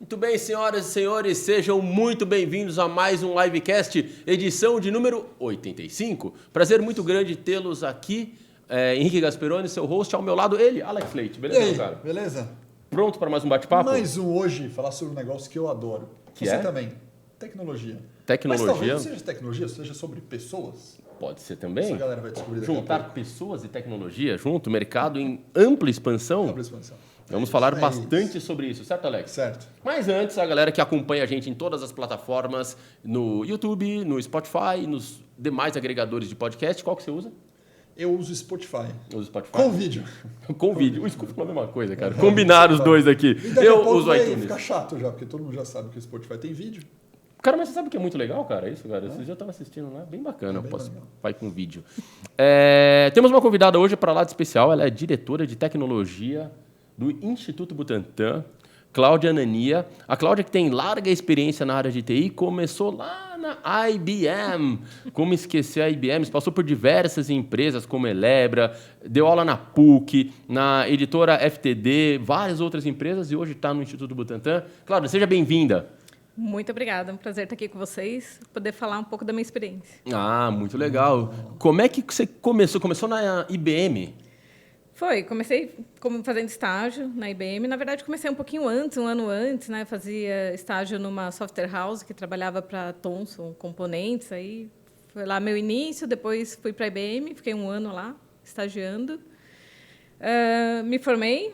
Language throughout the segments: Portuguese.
Muito bem, senhoras e senhores, sejam muito bem-vindos a mais um Livecast, edição de número 85. Prazer muito grande tê-los aqui. Henrique Gasperoni, seu host, ao meu lado, ele, Alex Leite. Beleza, e aí, meu cara? Beleza? Pronto para mais um bate-papo? Mais um hoje, falar sobre um negócio que eu adoro. Que Você é? também. Tecnologia. Tecnologia? Mas talvez não seja tecnologia, seja sobre pessoas. Pode ser Isso também. a galera vai descobrir daqui a Juntar pouco. pessoas e tecnologia junto, mercado em ampla expansão. Abre a expansão. Vamos É falar isso, bastante sobre isso, certo, Alex? Certo. Mas antes, a galera que acompanha a gente em todas as plataformas, no YouTube, no Spotify, nos demais agregadores de podcast, qual que você usa? Eu uso Spotify. Usa Spotify? Com vídeo. Com vídeo. O Scoop falou a mesma coisa, cara. Combinaram os dois aqui. E daqui a Eu pouco uso vai iTunes. ficar chato já, porque todo mundo já sabe que o Spotify tem vídeo. Cara, mas você sabe o que é muito legal, cara? Isso, cara. Esse dia eu tava assistindo lá. Bem bacana. É bem Posso legal. vai com vídeo. Temos uma convidada hoje para lá de especial. Ela é diretora de tecnologia do Instituto Butantan, Cláudia Anania. A Cláudia, que tem larga experiência na área de TI, começou lá na IBM. Como esquecer a IBM? Passou por diversas empresas, como Elebra, deu aula na PUC, na editora FTD, várias outras empresas, e hoje está no Instituto Butantan. Cláudia, seja bem-vinda. Muito obrigada, é um prazer estar aqui com vocês, poder falar um pouco da minha experiência. Ah, muito legal. Como é que você começou? Começou na IBM? Comecei como fazendo estágio na IBM. Na verdade, comecei um pouquinho antes, um ano antes, né? Fazia estágio numa software house que trabalhava para Thomson Componentes. Aí foi lá meu início, depois fui para a IBM, fiquei um ano lá, estagiando. Me formei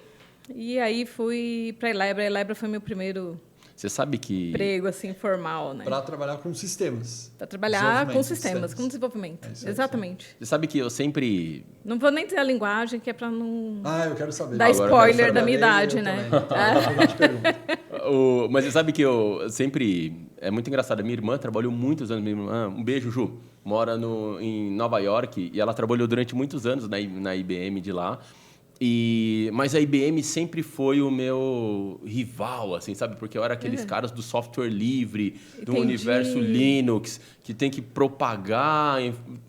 e aí fui para a Elebra. A Elebra foi meu primeiro Você sabe que... emprego assim, formal, né? Para trabalhar com sistemas. Para trabalhar Desenvolvimento com de sistemas, com desenvolvimento. É isso aí, Exatamente. Você sabe que eu sempre... Não vou nem dizer a linguagem, que é para não Eu quero saber. dar Agora eu spoiler quero da saber. minha idade, Eu né? também. Eu te pergunto. Mas você sabe que eu sempre... É muito engraçado. A minha irmã trabalhou muitos anos. Minha irmã, um beijo, Ju. Mora em Nova York e ela trabalhou durante muitos anos na IBM de lá. Mas a IBM sempre foi o meu rival, assim, sabe? Porque eu era aqueles caras do software livre, do Entendi. universo Linux, que tem que propagar,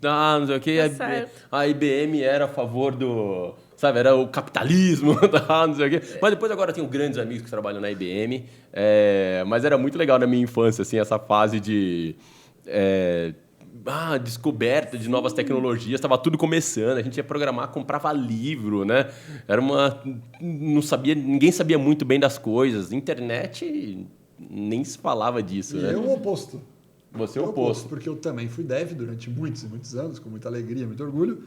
não sei o quê. Tá certo. A IBM era a favor do... Sabe, era o capitalismo, não sei o quê. Mas depois agora tenho grandes amigos que trabalham na IBM. Mas era muito legal na minha infância, assim, essa fase de... descoberta de novas tecnologias, estava tudo começando, a gente ia programar, comprava livro, né? Ninguém sabia muito bem das coisas. Internet nem se falava disso, E né? eu o oposto. Você é o oposto. Porque eu também fui dev durante muitos e muitos anos, com muita alegria, muito orgulho.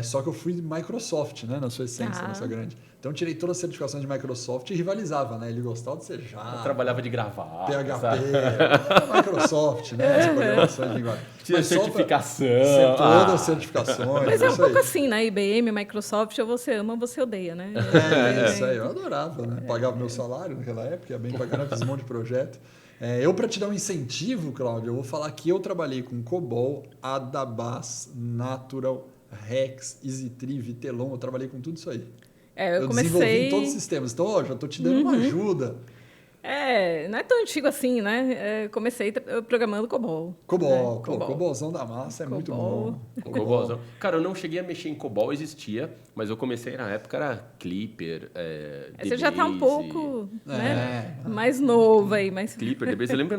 Só que eu fui Microsoft, né, na sua essência, na sua grande. Então eu tirei todas as certificações de Microsoft e rivalizava, né? Ele gostava de ser Java, Eu trabalhava de gravata, PHP, sabe? Microsoft, né? As programações de linguagem. Tinha Mas só pra certificação. ser todas as certificações. Mas é um isso pouco aí. assim, né? IBM, Microsoft, ou você ama ou você odeia, né? Isso aí, eu adorava, né? Pagava meu salário naquela época, ia bem bacana, fiz um monte de projeto. Para te dar um incentivo, Cláudio, eu vou falar que eu trabalhei com COBOL, Adabas, Natural, Rex, EasyTree, Vitelon, eu trabalhei com tudo isso aí. Eu desenvolvi comecei... em todos os sistemas. Então, já estou te dando uma ajuda. não é tão antigo assim, né? Comecei programando COBOL. COBOL, né? pô, COBOLzão da massa é muito bom. COBOLzão. Cara, eu não cheguei a mexer em COBOL, existia, mas eu comecei na época, era Clipper, Você já está um DBase. pouco né? mais novo aí. Mais... Clipper, DBase. Eu lembro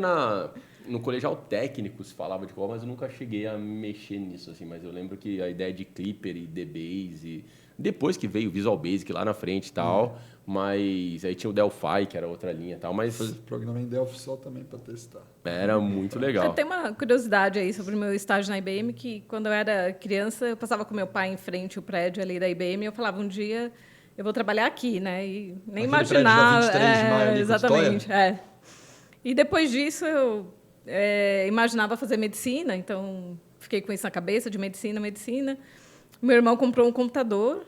no colegial técnico se falava de COBOL, mas eu nunca cheguei a mexer nisso, assim. Mas eu lembro que a ideia de Clipper e DBase... Depois que veio o Visual Basic lá na frente e tal, mas aí tinha o Delphi, que era outra linha e tal, mas Programa em Delphi só também para testar. era muito legal. Tem uma curiosidade aí sobre o meu estágio na IBM, que quando eu era criança, eu passava com meu pai em frente ao prédio ali da IBM e eu falava, um dia eu vou trabalhar aqui, né? E nem Aquele imaginava... prédio da 23 de maio ali com exatamente, E depois disso eu imaginava fazer medicina, então fiquei com isso na cabeça, de medicina. Meu irmão comprou um computador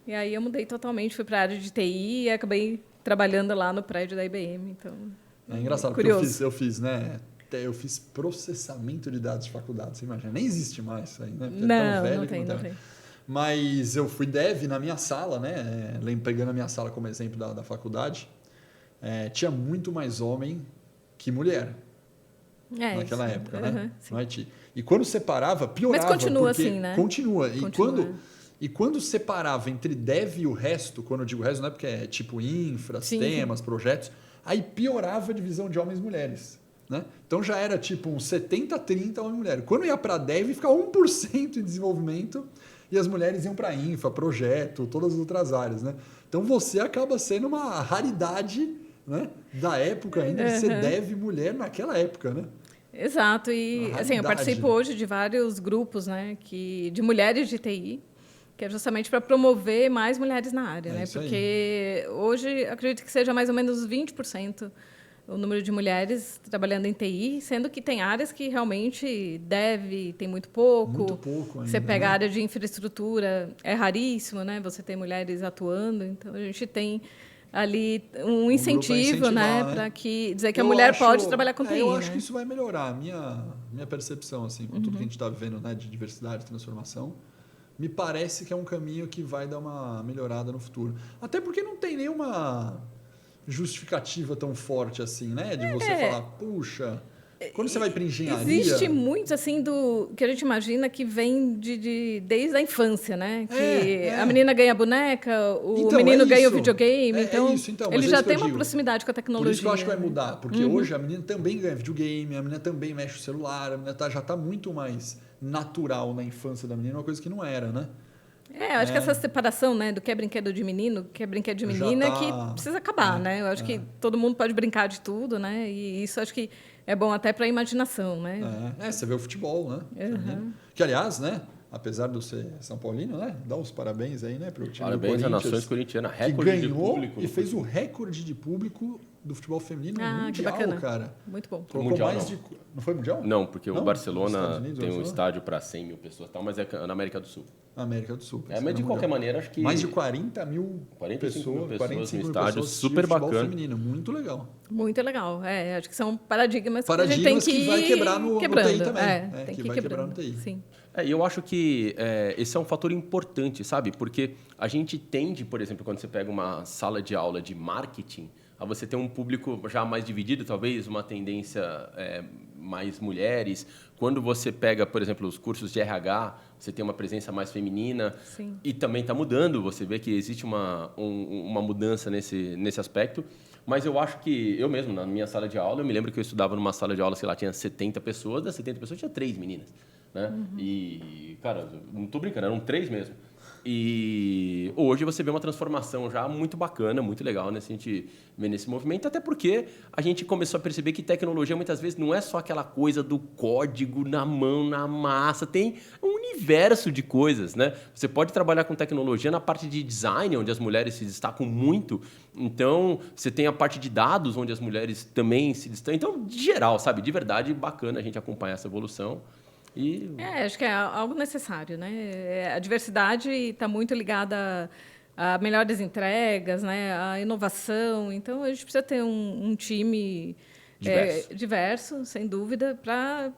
e aí eu mudei totalmente, fui para a área de TI e acabei trabalhando lá no prédio da IBM. Então, É engraçado, curioso. porque eu fiz processamento de dados de faculdade, você imagina. Nem existe mais isso aí, né? Porque é tão velho não que tem. Mas eu fui dev na minha sala, né? Pegando a minha sala como exemplo da faculdade, tinha muito mais homem que mulher. Naquela época, né? No Haiti. E quando separava, piorava. Mas continua porque assim, né? Continua. Continua. E quando separava entre dev e o resto, quando eu digo resto, não é porque é tipo infra, sistemas, projetos, Aí piorava a divisão de homens e mulheres. Né? Então já era tipo uns 70-30 homem e mulher. Quando ia para dev, ficava 1% em desenvolvimento e as mulheres iam para infra, projeto, todas as outras áreas. Né? Então você acaba sendo uma raridade, né, da época ainda de ser dev mulher naquela época. Né? Exato. E assim, eu participo hoje de vários grupos, né, de mulheres de TI, que é justamente para promover mais mulheres na área. Né? Porque hoje acredito que seja mais ou menos 20% o número de mulheres trabalhando em TI, sendo que tem áreas que realmente tem muito pouco. Muito pouco ainda, você pega a área de infraestrutura, é raríssimo, né? Você ter mulheres atuando. Então, a gente tem ali um incentivo, né? Para dizer que a mulher pode trabalhar com TI. Eu acho que isso vai melhorar. A minha percepção, assim, com tudo que a gente está vivendo, né, de diversidade e transformação, me parece que é um caminho que vai dar uma melhorada no futuro. Até porque não tem nenhuma justificativa tão forte assim, né? De você falar, puxa, quando você vai para engenharia... Existe muito, assim, do que a gente imagina que vem desde a infância, né? Que a menina ganha boneca, o menino ganha o videogame. Então, ele já tem uma proximidade com a tecnologia. Por isso que eu acho que vai mudar. Porque hoje a menina também ganha videogame, a menina também mexe o celular, a menina já está muito mais natural na infância da menina, uma coisa que não era, né? Eu acho que essa separação, né, do que é brinquedo de menino, que é brinquedo de menina, é que precisa acabar, né? Eu acho que todo mundo pode brincar de tudo, né? E isso acho que é bom até para a imaginação, né? Você vê o futebol, né? Que, aliás, né, apesar de eu ser São Paulino, né, dá os parabéns aí, né, para o time do Corinthians. Parabéns às Nações Corintianas, recorde de público. E fez o recorde de público do futebol feminino mundial, que bacana. Cara. Muito bom. Mundial, não foi mundial? Não, porque o Barcelona tem um estádio para 100 mil pessoas, mas é na América do Sul. América do Sul. Mas de qualquer maneira, acho que... Mais de 40 mil 45 pessoas no estádio, super bacana. Feminino, muito legal. Muito legal. Acho que são paradigmas que a gente tem que vai quebrar no TI também. Tem que vai quebrar no TI. Sim. E eu acho que esse é um fator importante, sabe? Porque a gente tende, por exemplo, quando você pega uma sala de aula de marketing, a você ter um público já mais dividido, talvez, uma tendência mais mulheres. Quando você pega, por exemplo, os cursos de RH, você tem uma presença mais feminina. Sim. E também está mudando, você vê que existe uma mudança nesse aspecto. Mas eu acho que, eu mesmo, na minha sala de aula, eu me lembro que eu estudava numa sala de aula, sei lá, tinha 70 pessoas, das 70 pessoas tinha 3 meninas. Né? E, cara, não estou brincando, eram 3 mesmo. E hoje você vê uma transformação já muito bacana, muito legal, né? A gente vê nesse movimento, até porque a gente começou a perceber que tecnologia muitas vezes não é só aquela coisa do código na mão, na massa, tem um universo de coisas, né? Você pode trabalhar com tecnologia na parte de design, onde as mulheres se destacam muito, então você tem a parte de dados, onde as mulheres também se destacam. Então, de geral, sabe? De verdade, bacana a gente acompanhar essa evolução. Acho que é algo necessário, né? A diversidade está muito ligada a melhores entregas, né? A inovação. Então, a gente precisa ter um time diverso, sem dúvida, para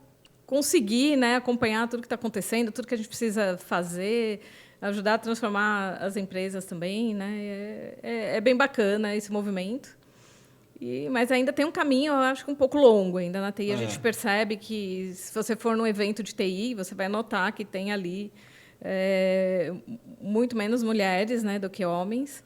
conseguir, né, acompanhar tudo que está acontecendo, tudo que a gente precisa fazer, ajudar a transformar as empresas também, né? É bem bacana esse movimento. Mas ainda tem um caminho, eu acho que um pouco longo ainda na TI. A gente percebe que, se você for num evento de TI, você vai notar que tem ali muito menos mulheres, né, do que homens.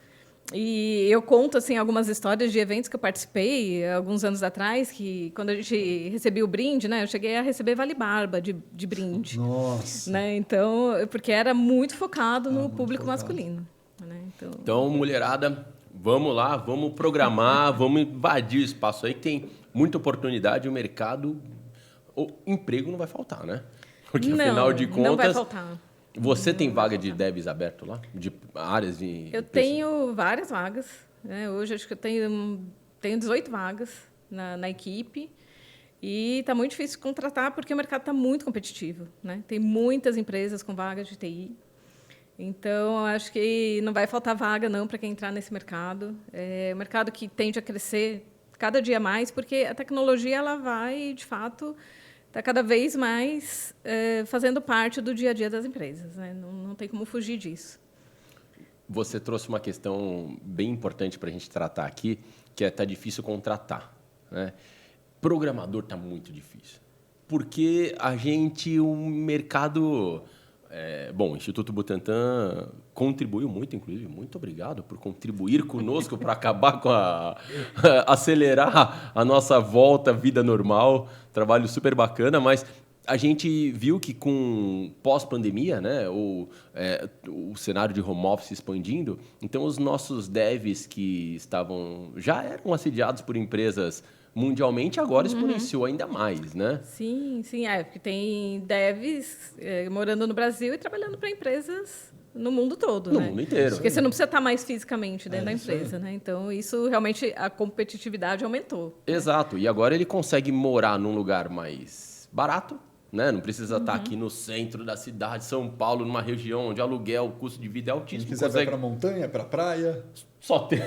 E eu conto assim, algumas histórias de eventos que eu participei alguns anos atrás, que quando a gente recebia o brinde, né, eu cheguei a receber Vale Barba de brinde. Nossa! Né, então, porque era muito focado no público masculino. Né, então, mulherada... Vamos lá, vamos programar, vamos invadir o espaço aí, que tem muita oportunidade, o mercado, o emprego não vai faltar, né? Porque, afinal de contas... Não vai faltar. Você tem vaga de devs aberto lá? De áreas de... Eu tenho várias vagas. Né? Hoje, acho que eu tenho 18 vagas na equipe. E está muito difícil contratar, porque o mercado está muito competitivo. Né? Tem muitas empresas com vagas de TI. Então, acho que não vai faltar vaga, não, para quem entrar nesse mercado. É um mercado que tende a crescer cada dia mais, porque a tecnologia ela vai, de fato, estar cada vez mais fazendo parte do dia a dia das empresas. Né? Não tem como fugir disso. Você trouxe uma questão bem importante para a gente tratar aqui, que está difícil contratar. Né? Programador está muito difícil. Porque o mercado... Bom, o Instituto Butantan contribuiu muito, inclusive, muito obrigado por contribuir conosco para acabar com acelerar a nossa volta à vida normal. Trabalho super bacana, mas a gente viu que com pós-pandemia, né, o cenário de home office expandindo, então os nossos devs que já eram assediados por empresas mundialmente, agora exponenciou ainda mais, né? Sim, porque tem devs morando no Brasil e trabalhando para empresas no mundo todo, No né? mundo inteiro. Porque você não precisa estar mais fisicamente dentro da isso empresa, né? Então, isso realmente, a competitividade aumentou. Exato. E agora ele consegue morar num lugar mais barato, né? Não precisa estar aqui no centro da cidade, São Paulo, numa região onde aluguel, o custo de vida é Quem altíssimo. quiser vir para montanha, para praia. Só tem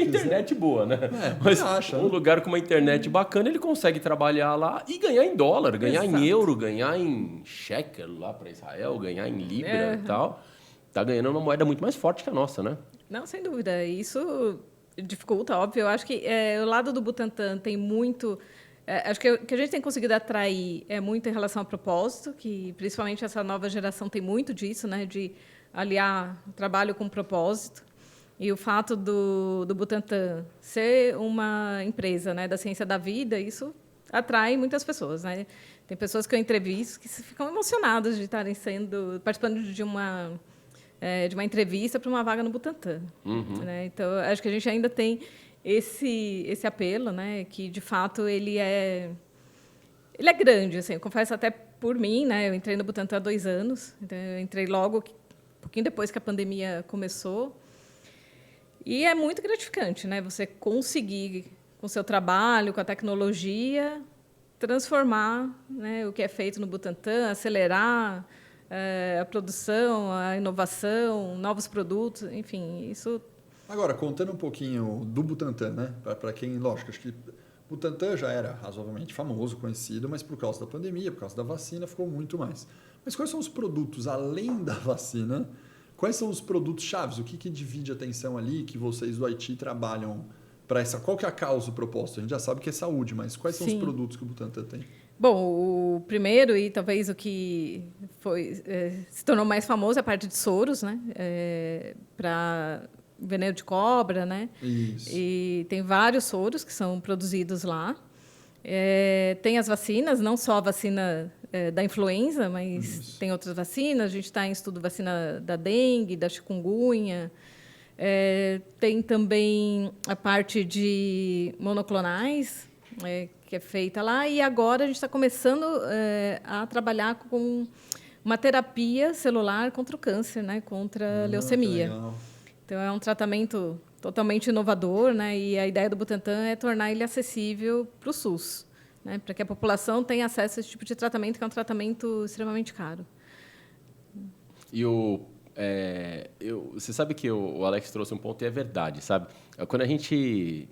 internet boa, né? Mas um lugar com uma internet bacana, ele consegue trabalhar lá e ganhar em dólar, ganhar em euro, ganhar em shekel lá para Israel, ganhar em libra e tal. Tá ganhando uma moeda muito mais forte que a nossa, né? Não, sem dúvida. Isso dificulta, óbvio. Eu acho que o lado do Butantan tem muito... acho que o que a gente tem conseguido atrair é muito em relação ao propósito, que principalmente essa nova geração tem muito disso, né? De aliar o trabalho com propósito. E o fato do Butantan ser uma empresa, né, da ciência da vida, isso atrai muitas pessoas, né? Tem pessoas que eu entrevisto que ficam emocionadas de estarem participando de uma entrevista para uma vaga no Butantan. Né? Então, acho que a gente ainda tem esse apelo, né, que de fato ele é grande, assim. Eu confesso até por mim, né? Eu entrei no Butantan há 2 anos, então eu entrei logo um pouquinho depois que a pandemia começou. E é muito gratificante, né? Você conseguir, com o seu trabalho, com a tecnologia, transformar, né, o que é feito no Butantan, acelerar a produção, a inovação, novos produtos, enfim, isso... Agora, contando um pouquinho do Butantan, né? Para quem, lógico, acho que o Butantan já era razoavelmente famoso, conhecido, mas por causa da pandemia, por causa da vacina, ficou muito mais. Mas quais são os produtos, além da vacina... Quais são os produtos chaves? O que divide a atenção ali que vocês do IT trabalham para essa? Qual que é a causa, o propósito? A gente já sabe que é saúde, mas quais são os produtos que o Butantan tem? Bom, o primeiro e talvez o que se tornou mais famoso é a parte de soros, né? Para veneno de cobra, né? Isso. E tem vários soros que são produzidos lá. Tem as vacinas, não só a vacina da influenza, mas tem outras vacinas. A gente está em estudo vacina da dengue, da chikungunya. Tem também a parte de monoclonais, que é feita lá. E agora a gente está começando a trabalhar com uma terapia celular contra o câncer, né? Contra a leucemia. Então, é um tratamento totalmente inovador, né? E a ideia do Butantan é tornar ele acessível para o SUS, né? Para que a população tenha acesso a esse tipo de tratamento, que é um tratamento extremamente caro. E você sabe que o Alex trouxe um ponto e é verdade, sabe? Quando a gente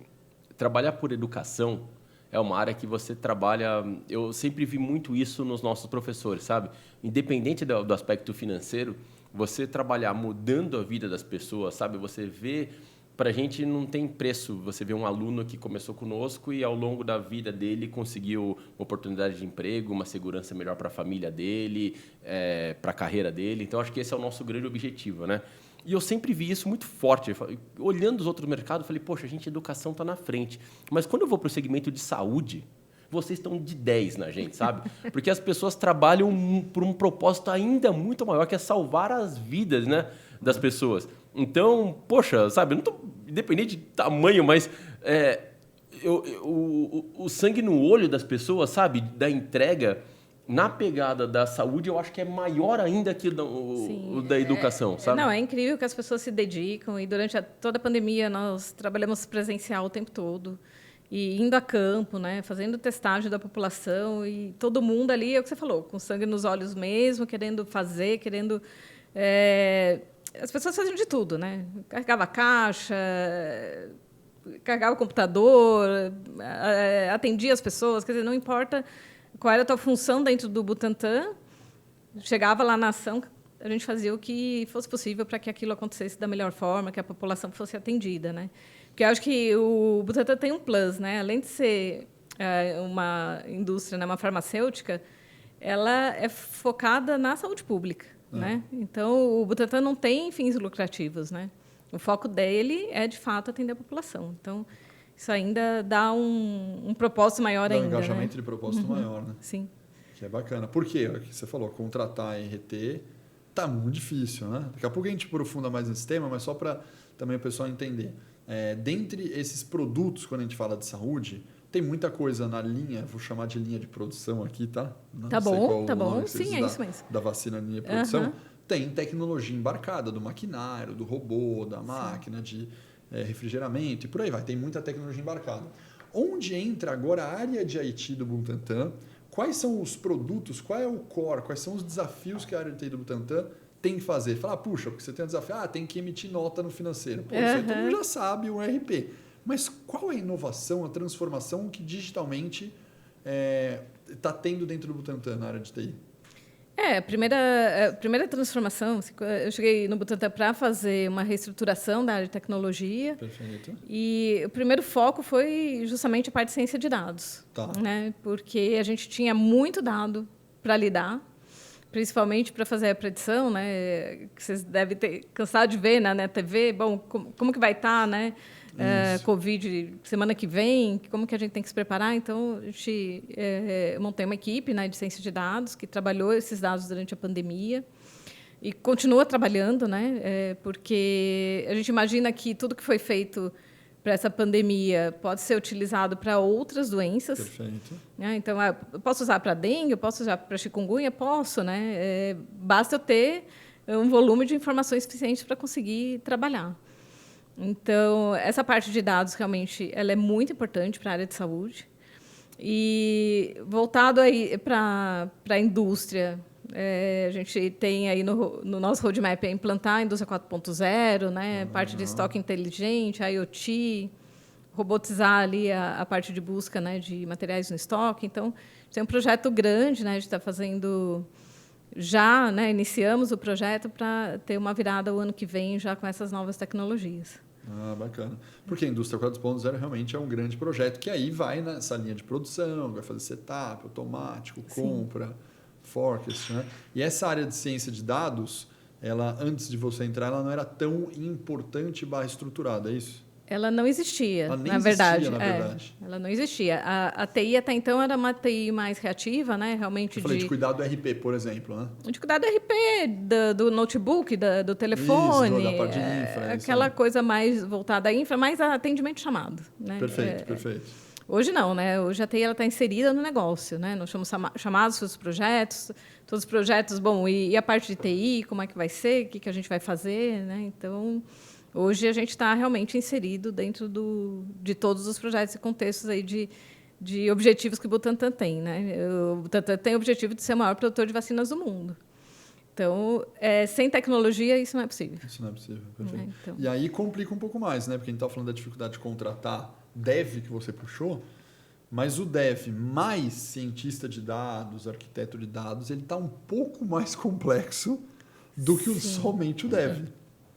trabalhar por educação, é uma área que você trabalha... Eu sempre vi muito isso nos nossos professores, sabe? Independente do aspecto financeiro, você trabalhar mudando a vida das pessoas, sabe? Você vê... Para a gente não tem preço você vê um aluno que começou conosco e ao longo da vida dele conseguiu uma oportunidade de emprego, uma segurança melhor para a família dele, para a carreira dele. Então, acho que esse é o nosso grande objetivo, né? E eu sempre vi isso muito forte. Olhando os outros mercados, eu falei, poxa, a educação está na frente. Mas quando eu vou para o segmento de saúde, vocês estão de 10 na gente, sabe? Porque as pessoas trabalham por um propósito ainda muito maior, que é salvar as vidas, né, das pessoas. Então, poxa, sabe, eu não tô independente de tamanho, mas o sangue no olho das pessoas, sabe, da entrega, na pegada da saúde, eu acho que é maior ainda que o da educação, sabe? Não, é incrível que as pessoas se dedicam e durante toda a pandemia nós trabalhamos presencial o tempo todo. E indo a campo, né, fazendo testagem da população e todo mundo ali, é o que você falou, com sangue nos olhos mesmo, querendo fazer, querendo... As pessoas faziam de tudo, né? Carregava a caixa, carregava o computador, atendia as pessoas, quer dizer, não importa qual era a tua função dentro do Butantan, chegava lá na ação, a gente fazia o que fosse possível para que aquilo acontecesse da melhor forma, que a população fosse atendida, né? Porque eu acho que o Butantan tem um plus, né? Além de ser uma indústria, né, uma farmacêutica, ela é focada na saúde pública. né? Então, o Butantan não tem fins lucrativos, né? O foco dele é, de fato, atender a população. Então, isso ainda dá um propósito maior Dá um ainda, engajamento né? de propósito maior, né? Sim. Que é bacana. Por quê? O que você falou, contratar e reter tá muito difícil, né? Daqui a pouco a gente aprofunda mais nesse tema, mas só para também o pessoal entender. Dentre esses produtos, quando a gente fala de saúde, tem muita coisa na linha, vou chamar de linha de produção aqui, tá? Não Tá sei bom, qual tá o nome bom. que vocês Sim, é isso mesmo. da vacina linha de produção. Tem tecnologia embarcada do maquinário, do robô, da máquina de refrigeramento e por aí vai. Tem muita tecnologia embarcada. Onde entra agora a área de IT do Butantan? Quais são os produtos, qual é o core, quais são os desafios que a área de TI do Butantan tem que fazer? Falar, puxa, porque você tem um desafio, tem que emitir nota no financeiro. Pô, isso aí todo mundo já sabe, um ERP. Mas qual é a inovação, a transformação que digitalmente está tendo dentro do Butantan na área de TI? A primeira transformação, eu cheguei no Butantan para fazer uma reestruturação da área de tecnologia. Perfeito. E o primeiro foco foi justamente a parte de ciência de dados. Tá. Né? Porque a gente tinha muito dado para lidar, principalmente para fazer a predição, né? Que vocês devem ter cansado de ver na TV. Bom, como que vai estar, né? Covid semana que vem, como que a gente tem que se preparar. Então, a gente montei uma equipe, né, de ciência de dados que trabalhou esses dados durante a pandemia e continua trabalhando, né, porque a gente imagina que tudo que foi feito para essa pandemia pode ser utilizado para outras doenças. Perfeito. Né? Então, eu posso usar para dengue, eu posso usar para chikungunya, posso, né? Basta eu ter um volume de informações suficientes para conseguir trabalhar. Então, essa parte de dados, realmente, ela é muito importante para a área de saúde. E, voltado aí para a indústria, a gente tem aí no nosso roadmap implantar a indústria 4.0, né? Parte de estoque inteligente, IoT, robotizar ali a parte de busca, né, de materiais no estoque. Então, tem um projeto grande, né? A gente está fazendo... Já, né, iniciamos o projeto para ter uma virada o ano que vem já com essas novas tecnologias. Bacana. Porque a indústria 4.0 realmente é um grande projeto que aí vai nessa linha de produção, vai fazer setup, automático, compra, forecast, né? E essa área de ciência de dados, ela antes de você entrar, ela não era tão importante / estruturada, é isso? Ela não existia, ela nem na verdade. Na verdade. Ela não existia. A TI até então era uma TI mais reativa, né? Realmente Eu falei de cuidar do RP, por exemplo, né? De cuidar do RP, do notebook, do telefone. Isso, da parte de infra. Aquela coisa mais voltada à infra, mais a atendimento chamado. Né? Perfeito. Hoje não, né? Hoje a TI está inserida no negócio, né? Nós chamamos chamados para os projetos, todos os projetos, bom, e a parte de TI, como é que vai ser, o que a gente vai fazer, né? Então... Hoje a gente está realmente inserido dentro de todos os projetos e contextos aí de objetivos que o Butantan tem. Né? O Butantan tem o objetivo de ser o maior produtor de vacinas do mundo. Então, sem tecnologia, isso não é possível. Isso não é possível, perfeito. Então... E aí complica um pouco mais, né? Porque a gente está falando da dificuldade de contratar dev que você puxou, mas o dev mais cientista de dados, arquiteto de dados, ele está um pouco mais complexo do que somente o dev.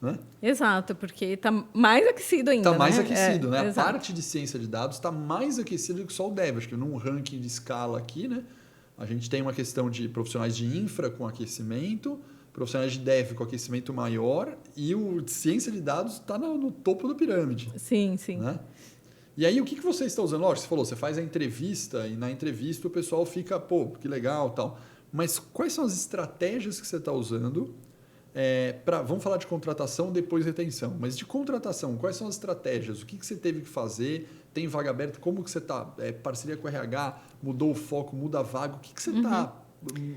Né? Exato, porque está mais aquecido ainda. Está mais né? aquecido, né? A exato. parte de ciência de dados está mais aquecida do que só o dev. Acho que num ranking de escala aqui, né? A gente tem uma questão de profissionais de infra com aquecimento, profissionais de dev com aquecimento maior e o de ciência de dados está no topo da pirâmide. Sim. Né? E aí, o que você está usando? Lógico, você falou, você faz a entrevista e na entrevista o pessoal fica, pô, que legal tal. Mas quais são as estratégias que você está usando? Vamos falar de contratação, depois retenção. Mas de contratação, quais são as estratégias? O que você teve que fazer? Tem vaga aberta? Como que você está? Parceria com o RH? Mudou o foco? Muda a vaga? O que você está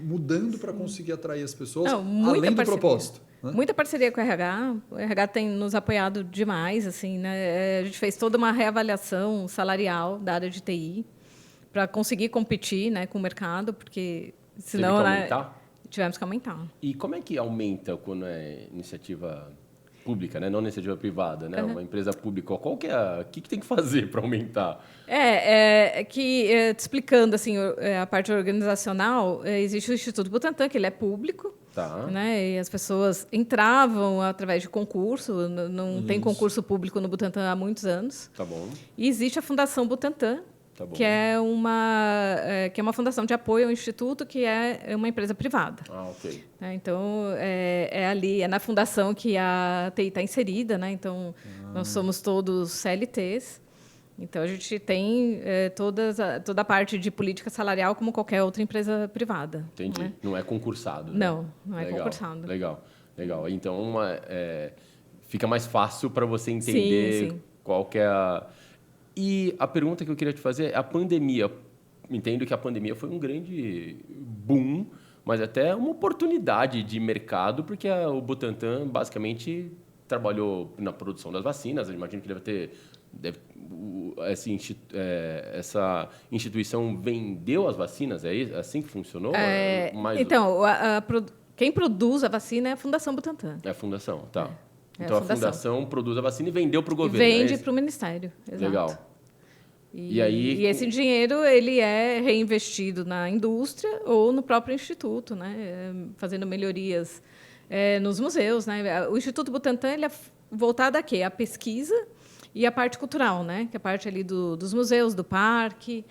mudando para conseguir atrair as pessoas, além do propósito? Né? Muita parceria com o RH. O RH tem nos apoiado demais. Assim, né? A gente fez toda uma reavaliação salarial da área de TI para conseguir competir, né, com o mercado, porque senão... Teve que aumentar? Tivemos que aumentar. E como é que aumenta quando é iniciativa pública, né? Não iniciativa privada, né? Uma empresa pública. Qual que o que tem que fazer para aumentar? Te explicando assim, a parte organizacional, existe o Instituto Butantan, que ele é público. Tá. Né? E as pessoas entravam através de concurso. Não tem concurso público no Butantan há muitos anos. Tá bom. E existe a Fundação Butantan, Tá bom. que é uma fundação de apoio ao Instituto, que é uma empresa privada. Ah, ok. Então, é ali, é na fundação que a TI está inserida, né? Então, nós somos todos CLTs. Então, a gente tem toda a parte de política salarial como qualquer outra empresa privada. Entendi. Né? Não é concursado. Né? Não é concursado. Legal. Então, fica mais fácil para você entender sim. qual que é a... E a pergunta que eu queria te fazer é a pandemia. Entendo que a pandemia foi um grande boom, mas até uma oportunidade de mercado, porque o Butantan basicamente trabalhou na produção das vacinas. Eu imagino que essa instituição vendeu as vacinas, é assim que funcionou? Então, quem produz a vacina é a Fundação Butantan. É a fundação, tá. É Então, a a fundação produz a vacina e vendeu para o governo. Vende para o Ministério, exato. Legal. E esse dinheiro ele é reinvestido na indústria ou no próprio Instituto, né? Fazendo melhorias nos museus. Né? O Instituto Butantan ele é voltado a quê? A pesquisa e a parte cultural, né? Que é a parte ali dos museus, do parque.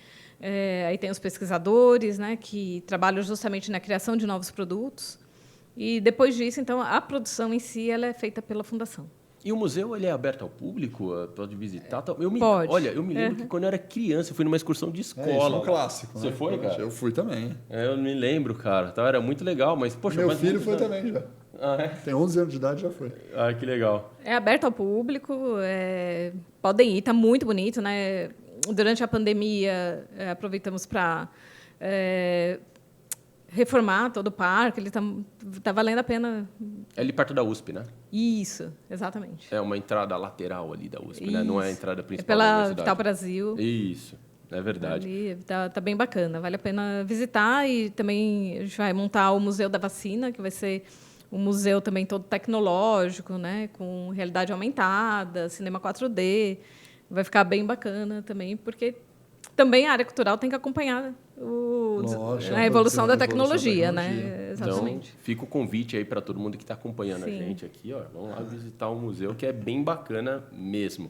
Aí tem os pesquisadores, né? Que trabalham justamente na criação de novos produtos. E depois disso, então, a produção em si ela é feita pela fundação. E o museu ele é aberto ao público? Pode visitar? Pode. Olha, eu me lembro que quando eu era criança, eu fui numa excursão de escola. Isso é um clássico. Você foi, cara? Eu fui também. Eu me lembro, cara. Então, era muito legal, mas, poxa... Meu filho foi também já. Ah, é? Tem 11 anos de idade, já foi. Ah, que legal. É aberto ao público, podem ir, está muito bonito. Né? Durante a pandemia, aproveitamos para... reformar todo o parque, ele tá valendo a pena. É ali perto da USP, né? Isso, exatamente. É uma entrada lateral ali da USP, né? Não é a entrada principal pela da universidade. Vital Brasil. Isso, é verdade. Ali tá bem bacana, vale a pena visitar. E também a gente vai montar o Museu da Vacina, que vai ser um museu também todo tecnológico, né? Com realidade aumentada, cinema 4D. Vai ficar bem bacana também, porque também a área cultural tem que acompanhar a evolução da tecnologia, né? Exatamente. Então, fica o convite aí para todo mundo que está acompanhando a gente aqui, ó. Vamos lá visitar o museu, que é bem bacana mesmo.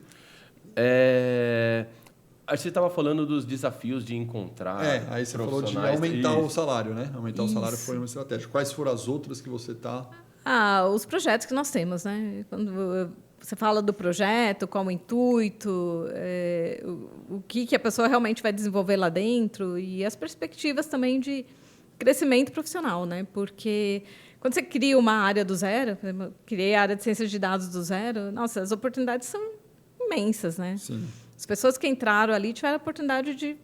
Você estava falando dos desafios de encontrar aí você falou de aumentar o salário, né? Aumentar o salário foi uma estratégia. Quais foram as outras que você está... Os projetos que nós temos, né? Quando você fala do projeto, qual o intuito, o que a pessoa realmente vai desenvolver lá dentro e as perspectivas também de crescimento profissional, né? Porque quando você cria uma área do zero, criei a área de ciências de dados do zero, nossa, as oportunidades são imensas, né? Sim. As pessoas que entraram ali tiveram a oportunidade de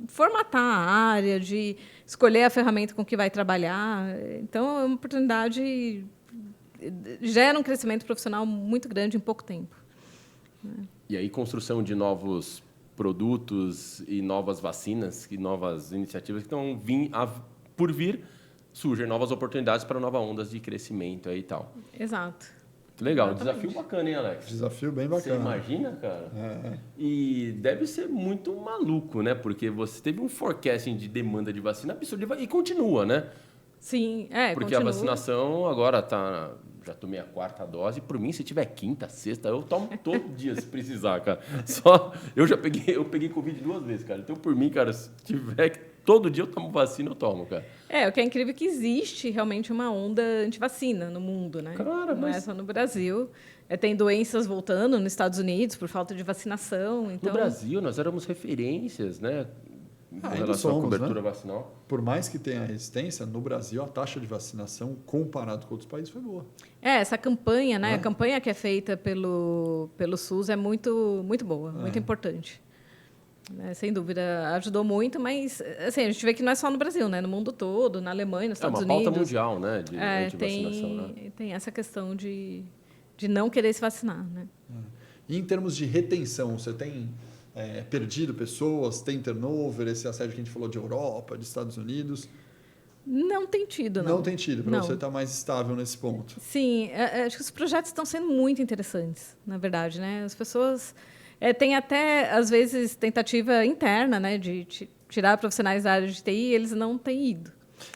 formatar a área, de escolher a ferramenta com que vai trabalhar. Então, é uma oportunidade... gera um crescimento profissional muito grande em pouco tempo. E aí, construção de novos produtos e novas vacinas e novas iniciativas que estão por vir, surgem novas oportunidades para novas ondas de crescimento aí e tal. Exato. Legal, Exatamente. Desafio bacana, hein, Alex? Desafio bem bacana. Você imagina, cara? E deve ser muito maluco, né? Porque você teve um forecasting de demanda de vacina absurdo e continua, né? Sim, porque continua. A vacinação agora já tomei a 4ª dose. Por mim, se tiver 5ª, 6ª, eu tomo todo dia se precisar, cara. Eu peguei Covid 2 vezes, cara. Então, por mim, cara, se tiver todo dia eu tomo vacina, eu tomo, cara. O que é incrível é que existe realmente uma onda antivacina no mundo, né? Cara, não é só no Brasil. Tem doenças voltando nos Estados Unidos por falta de vacinação. Então... No Brasil, nós éramos referências, né? Com relação à cobertura vacinal. Por mais que tenha resistência, no Brasil a taxa de vacinação, comparado com outros países, foi boa. Essa campanha, né? A campanha que é feita pelo SUS é muito, muito boa, muito importante. Sem dúvida, ajudou muito, mas assim, a gente vê que não é só no Brasil, né? No mundo todo, na Alemanha, nos Estados Unidos. É uma pauta mundial, né? De antivacinação, né? Tem essa questão de não querer se vacinar, né? E em termos de retenção, você tem perdido pessoas, tem turnover, esse assédio que a gente falou de Europa, de Estados Unidos? Não tem tido, não. Não tem tido, para você estar mais estável nesse ponto. Sim, acho que os projetos estão sendo muito interessantes, na verdade, né? As pessoas... tem até, às vezes, tentativa interna, né, de tirar profissionais da área de TI e eles não têm ido.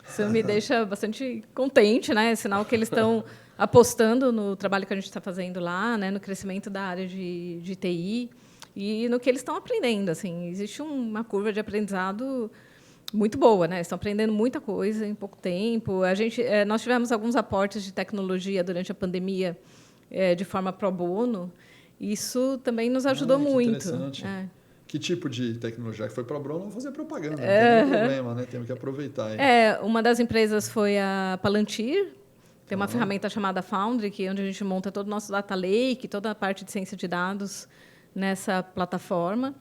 Isso me deixa bastante contente, né? É sinal que eles estão apostando no trabalho que a gente está fazendo lá, né, no crescimento da área de TI. e no que eles estão aprendendo. Assim, existe uma curva de aprendizado muito boa, né? Estão aprendendo muita coisa em pouco tempo. Nós tivemos alguns aportes de tecnologia durante a pandemia de forma pro bono. Isso também nos ajudou muito. Interessante. Que tipo de tecnologia? Que foi pro bono, vamos fazer propaganda, não tem nenhum problema, né? Temos que aproveitar. Uma das empresas foi a Palantir. Tem uma ferramenta chamada Foundry, que é onde a gente monta todo o nosso data lake, toda a parte de ciência de dados nessa plataforma.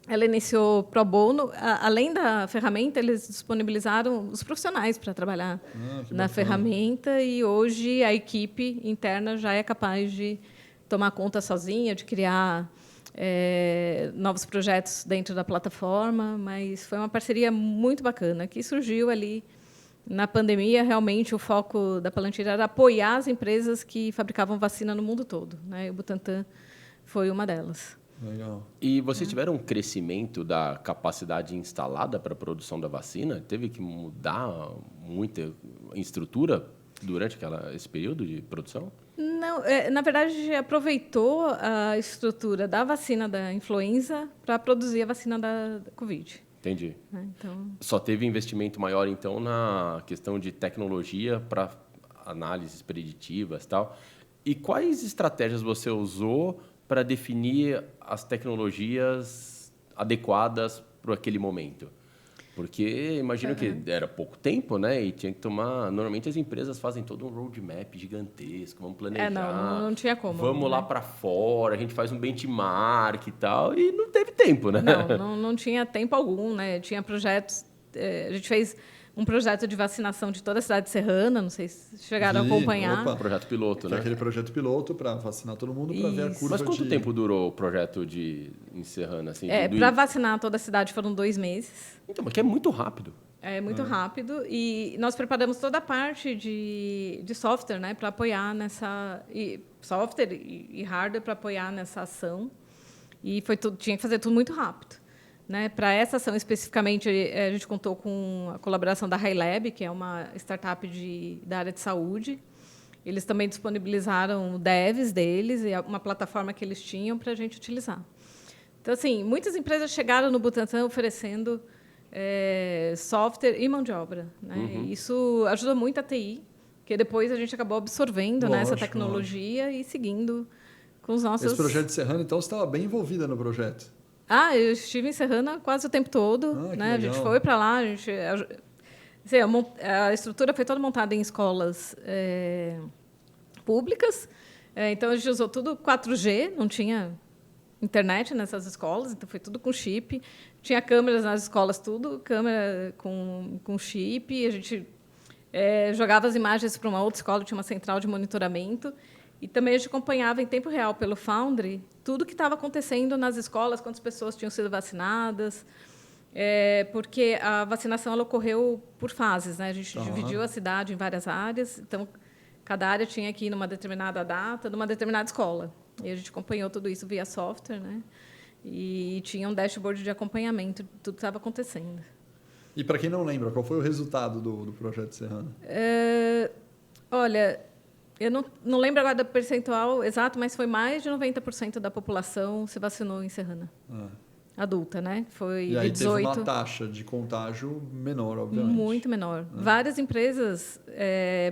Ela iniciou pro bono. Além da ferramenta, eles disponibilizaram os profissionais para trabalhar na ferramenta, e hoje a equipe interna já é capaz de tomar conta sozinha, de criar novos projetos dentro da plataforma, mas foi uma parceria muito bacana, que surgiu ali na pandemia. Realmente, o foco da Palantir era apoiar as empresas que fabricavam vacina no mundo todo, né? E o Butantan foi uma delas. Legal. E vocês tiveram um crescimento da capacidade instalada para a produção da vacina? Teve que mudar muita estrutura durante esse período de produção? Não, na verdade, a gente aproveitou a estrutura da vacina da influenza para produzir a vacina da Covid. Entendi. Então... Só teve investimento maior, então, na questão de tecnologia para análises preditivas e tal. E quais estratégias você usou para definir as tecnologias adequadas para aquele momento? Porque imagino que era pouco tempo, né? E tinha que tomar... Normalmente as empresas fazem todo um roadmap gigantesco, vamos planejar. Não tinha como. Vamos lá para fora, a gente faz um benchmark e tal, e não teve tempo, né? Não tinha tempo algum, né? Tinha projetos... A gente fez um projeto de vacinação de toda a cidade de Serrana, não sei se chegaram a acompanhar. Um projeto piloto, né? Aquele projeto piloto para vacinar todo mundo, para ver a curva. Mas quanto tempo durou o projeto em Serrana? Assim, para vacinar toda a cidade foram 2 meses. Então, mas que é muito rápido. É muito rápido. E nós preparamos toda a parte de software, né, para apoiar nessa... software e hardware para apoiar nessa ação. E tinha que fazer tudo muito rápido. Né? Para essa ação, especificamente, a gente contou com a colaboração da HiLab, que é uma startup da área de saúde. Eles também disponibilizaram o devs deles e uma plataforma que eles tinham para a gente utilizar. Então, assim, muitas empresas chegaram no Butantan oferecendo software e mão de obra. Né? E isso ajudou muito a TI, porque depois a gente acabou absorvendo essa tecnologia e seguindo com os nossos... Esse projeto de Serrana, então, você estava bem envolvida no projeto? Eu estive em Serrana quase o tempo todo. Né? A gente foi para lá. A estrutura foi toda montada em escolas públicas. Então, a gente usou tudo 4G, não tinha internet nessas escolas, então foi tudo com chip. Tinha câmeras nas escolas, tudo, câmera com chip. A gente jogava as imagens para uma outra escola, tinha uma central de monitoramento. E também a gente acompanhava em tempo real pelo Foundry tudo o que estava acontecendo nas escolas, quantas pessoas tinham sido vacinadas, porque a vacinação ela ocorreu por fases, né? A gente dividiu a cidade em várias áreas, então cada área tinha que ir numa determinada data, numa determinada escola. E a gente acompanhou tudo isso via software, né? E tinha um dashboard de acompanhamento de tudo que estava acontecendo. E para quem não lembra, qual foi o resultado do projeto Serrana? Olha, eu não lembro agora do percentual exato, mas foi mais de 90% da população se vacinou em Serrana. Adulta, né? Foi e aí de 18. Teve uma taxa de contágio menor, obviamente. Muito menor. Várias empresas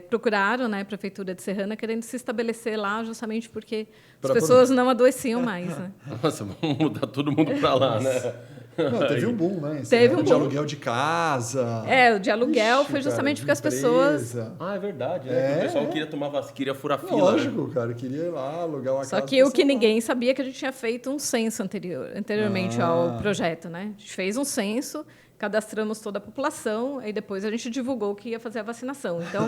procuraram, né, a Prefeitura de Serrana querendo se estabelecer lá justamente porque as pessoas não adoeciam mais. Né? Nossa, vamos mudar todo mundo para lá, né? Não, teve um boom, né? Teve um boom. De aluguel de casa. O de aluguel foi justamente porque as pessoas... É verdade, né? O pessoal queria tomar vacina, queria furar fila. Lógico, cara, queria ir lá, alugar uma casa. Só que o que ninguém sabia é que a gente tinha feito um censo anteriormente ao projeto, né? A gente fez um censo, cadastramos toda a população, e depois a gente divulgou que ia fazer a vacinação. Então,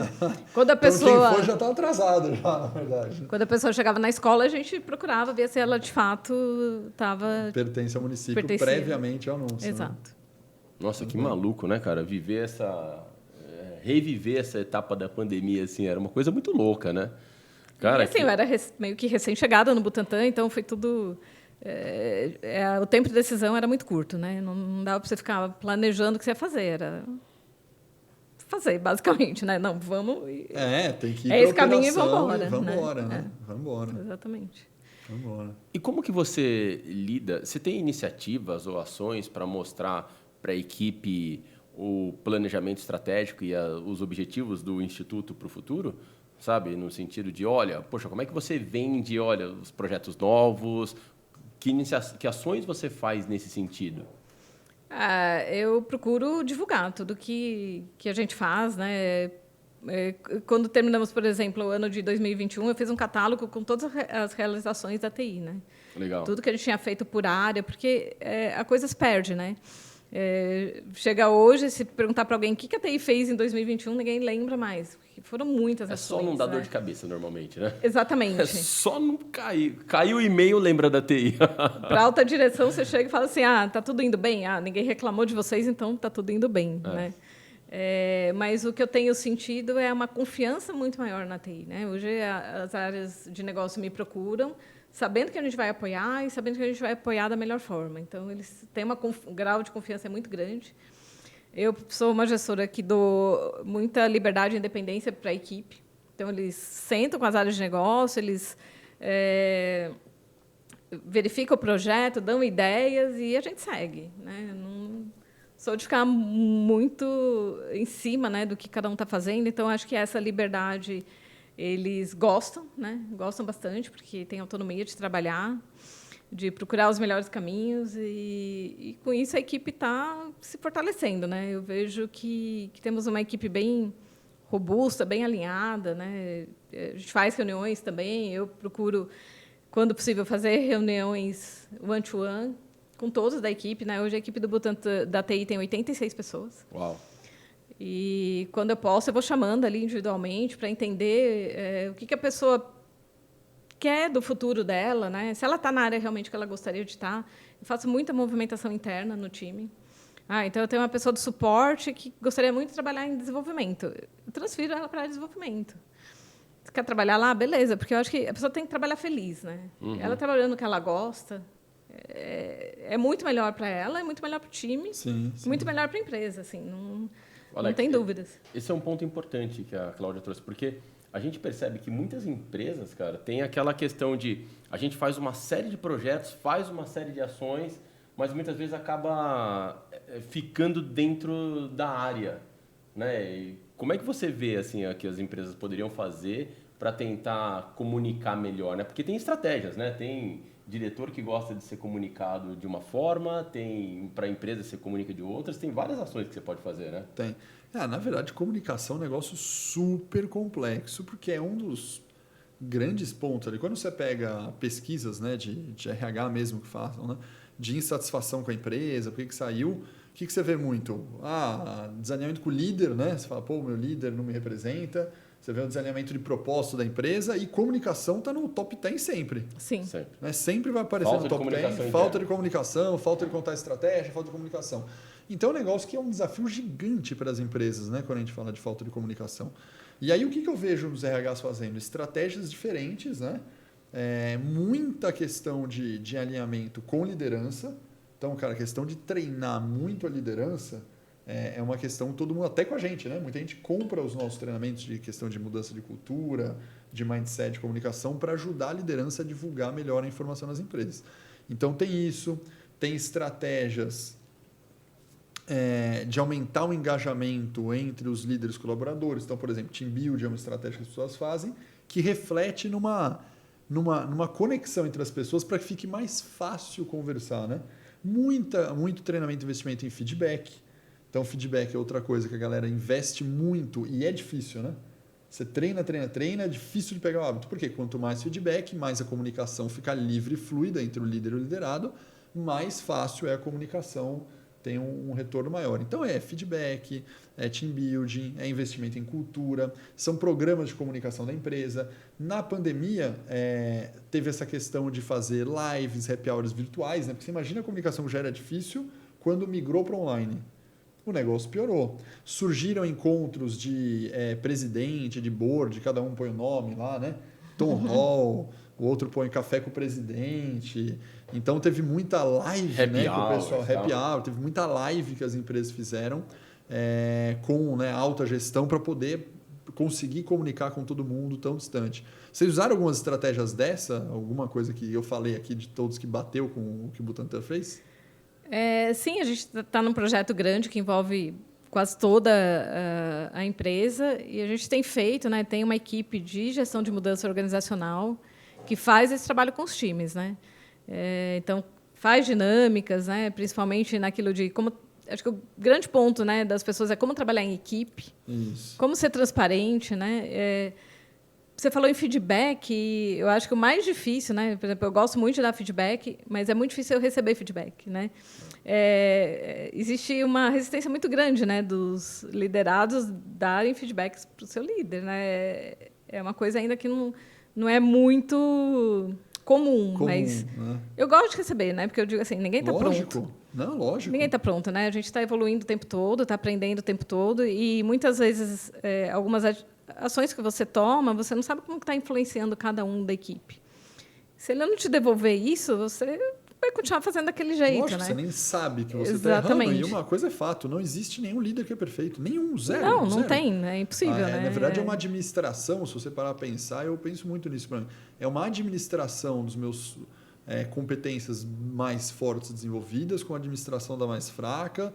quando a pessoa... Então, quem for já está atrasado, já, na verdade. Quando a pessoa chegava na escola, a gente procurava ver se ela, de fato, estava... Pertence ao município previamente ao anúncio. Exato. Né? Nossa, que maluco, né, cara? Reviver essa etapa da pandemia, assim, era uma coisa muito louca, né? Cara, assim, eu era meio que recém-chegada no Butantan, então foi tudo... o tempo de decisão era muito curto, né? Não dava para você ficar planejando o que você ia fazer, era fazer, basicamente, né? Não, vamos... Tem que ir esse caminho e vamos embora. Vamos embora, né? Vamos embora. Exatamente. Vamos lá. E como que você lida? Você tem iniciativas ou ações para mostrar para a equipe o planejamento estratégico e os objetivos do Instituto para o futuro? Sabe? No sentido de, olha, poxa, como é que você vende, olha, os projetos novos? Que ações você faz nesse sentido? Eu procuro divulgar tudo que a gente faz, né? Quando terminamos, por exemplo, o ano de 2021, eu fiz um catálogo com todas as realizações da TI, né? Legal. Tudo que a gente tinha feito por área, porque a coisa se perde, né? Chega hoje, se perguntar para alguém o que a TI fez em 2021, ninguém lembra mais. Porque foram muitas ações. É só não dar né? dor de cabeça, normalmente, né? Exatamente. É só não cair. Caiu o e-mail, lembra da TI. Para alta direção, você chega e fala assim, tá tudo indo bem? Ninguém reclamou de vocês, então tá tudo indo bem, né? Mas o que eu tenho sentido é uma confiança muito maior na TI, né? Hoje as áreas de negócio me procuram, sabendo que a gente vai apoiar e sabendo que a gente vai apoiar da melhor forma. Então, eles têm um grau de confiança muito grande. Eu sou uma gestora que dou muita liberdade e independência para a equipe. Então, eles sentam com as áreas de negócio, eles verificam o projeto, dão ideias e a gente segue, né? Não sou de ficar muito em cima, né, do que cada um está fazendo. Então, acho que essa liberdade eles gostam, né? Gostam bastante, porque tem autonomia de trabalhar, de procurar os melhores caminhos e com isso a equipe está se fortalecendo, né? Eu vejo que temos uma equipe bem robusta, bem alinhada, né? A gente faz reuniões também, eu procuro, quando possível, fazer reuniões one-to-one com todos da equipe, né? Hoje a equipe do Butantan, da TI tem 86 pessoas. Uau! E, quando eu posso, eu vou chamando ali individualmente para entender o que a pessoa quer do futuro dela, né? Se ela está na área realmente que ela gostaria de estar. Eu faço muita movimentação interna no time. Então, eu tenho uma pessoa do suporte que gostaria muito de trabalhar em desenvolvimento. Eu transfiro ela para a área de desenvolvimento. Você quer trabalhar lá? Beleza, porque eu acho que a pessoa tem que trabalhar feliz, né? Uhum. Ela trabalhando no que ela gosta, é muito melhor para ela, é muito melhor para o time, Sim. muito melhor para a empresa, assim, não tem dúvidas. Esse é um ponto importante que a Cláudia trouxe, porque a gente percebe que muitas empresas, cara, tem aquela questão de a gente faz uma série de projetos, faz uma série de ações, mas muitas vezes acaba ficando dentro da área, né? E como é que você vê assim que as empresas poderiam fazer para tentar comunicar melhor, né? Porque tem estratégias, né? Tem diretor que gosta de ser comunicado de uma forma, tem para a empresa se comunica de outras, tem várias ações que você pode fazer, né? Tem. Na verdade, comunicação é um negócio super complexo, porque é um dos grandes pontos ali. Quando você pega pesquisas, né, de RH mesmo que façam, né, de insatisfação com a empresa, por que saiu, o que você vê muito? Desalinhamento com o líder, né? Você fala, pô, meu líder não me representa. Você vê o desalinhamento de propósito da empresa e comunicação está no top 10 sempre. Sim. Sempre. Né? Sempre vai aparecer no top 10. Falta de comunicação, falta de contar estratégia, falta de comunicação. Então, é um negócio que é um desafio gigante para as empresas, né? Quando a gente fala de falta de comunicação. E aí, o que eu vejo os RHs fazendo? Estratégias diferentes, né? Muita questão de alinhamento com liderança. Então, cara, a questão de treinar muito a liderança é uma questão, todo mundo, até com a gente, né? Muita gente compra os nossos treinamentos de questão de mudança de cultura, de mindset, de comunicação, para ajudar a liderança a divulgar melhor a informação nas empresas. Então, tem isso, tem estratégias de aumentar o engajamento entre os líderes e colaboradores. Então, por exemplo, Team Build é uma estratégia que as pessoas fazem que reflete numa conexão entre as pessoas para que fique mais fácil conversar, né? Muito treinamento e investimento em feedback. Então, feedback é outra coisa que a galera investe muito e é difícil, né? Você treina, é difícil de pegar o hábito. Porque quanto mais feedback, mais a comunicação fica livre e fluida entre o líder e o liderado, mais fácil é a comunicação, tem um retorno maior. Então, feedback, team building, investimento em cultura, são programas de comunicação da empresa. Na pandemia, teve essa questão de fazer lives, happy hours virtuais, né? Porque você imagina a comunicação que já era difícil quando migrou para online. O negócio piorou. Surgiram encontros de presidente, de board, cada um põe o nome lá, né? Tom Hall, o outro põe café com o presidente. Então, teve muita live, né, com o pessoal. Happy hour, teve muita live que as empresas fizeram com alta gestão para poder conseguir comunicar com todo mundo tão distante. Vocês usaram algumas estratégias dessa? Alguma coisa que eu falei aqui de todos que bateu com o que o Butantan fez? Sim, a gente está num projeto grande que envolve quase toda a empresa e a gente tem feito, né, tem uma equipe de gestão de mudança organizacional que faz esse trabalho com os times, né? Então, faz dinâmicas, né, principalmente naquilo de como... Acho que o grande ponto, né, das pessoas é como trabalhar em equipe, Isso. como ser transparente, né? Você falou em feedback, e eu acho que o mais difícil, né? Por exemplo, eu gosto muito de dar feedback, mas é muito difícil eu receber feedback, né? Existe uma resistência muito grande, né, dos liderados darem feedbacks para o seu líder, né? É uma coisa ainda que não é muito comum, mas né? eu gosto de receber, né? Porque eu digo assim, ninguém está pronto. Não, lógico. Ninguém está pronto, né? A gente está evoluindo o tempo todo, está aprendendo o tempo todo e muitas vezes algumas ações que você toma, você não sabe como está influenciando cada um da equipe. Se ele não te devolver isso, você vai continuar fazendo daquele jeito, lógico, né? Você nem sabe que você está errando. E uma coisa é fato, não existe nenhum líder que é perfeito. Nenhum, zero. Não zero. tem, é impossível. Né? Na verdade, é uma administração, se você parar a pensar, eu penso muito nisso para mim. É uma administração dos meus competências mais fortes desenvolvidas com a administração da mais fraca,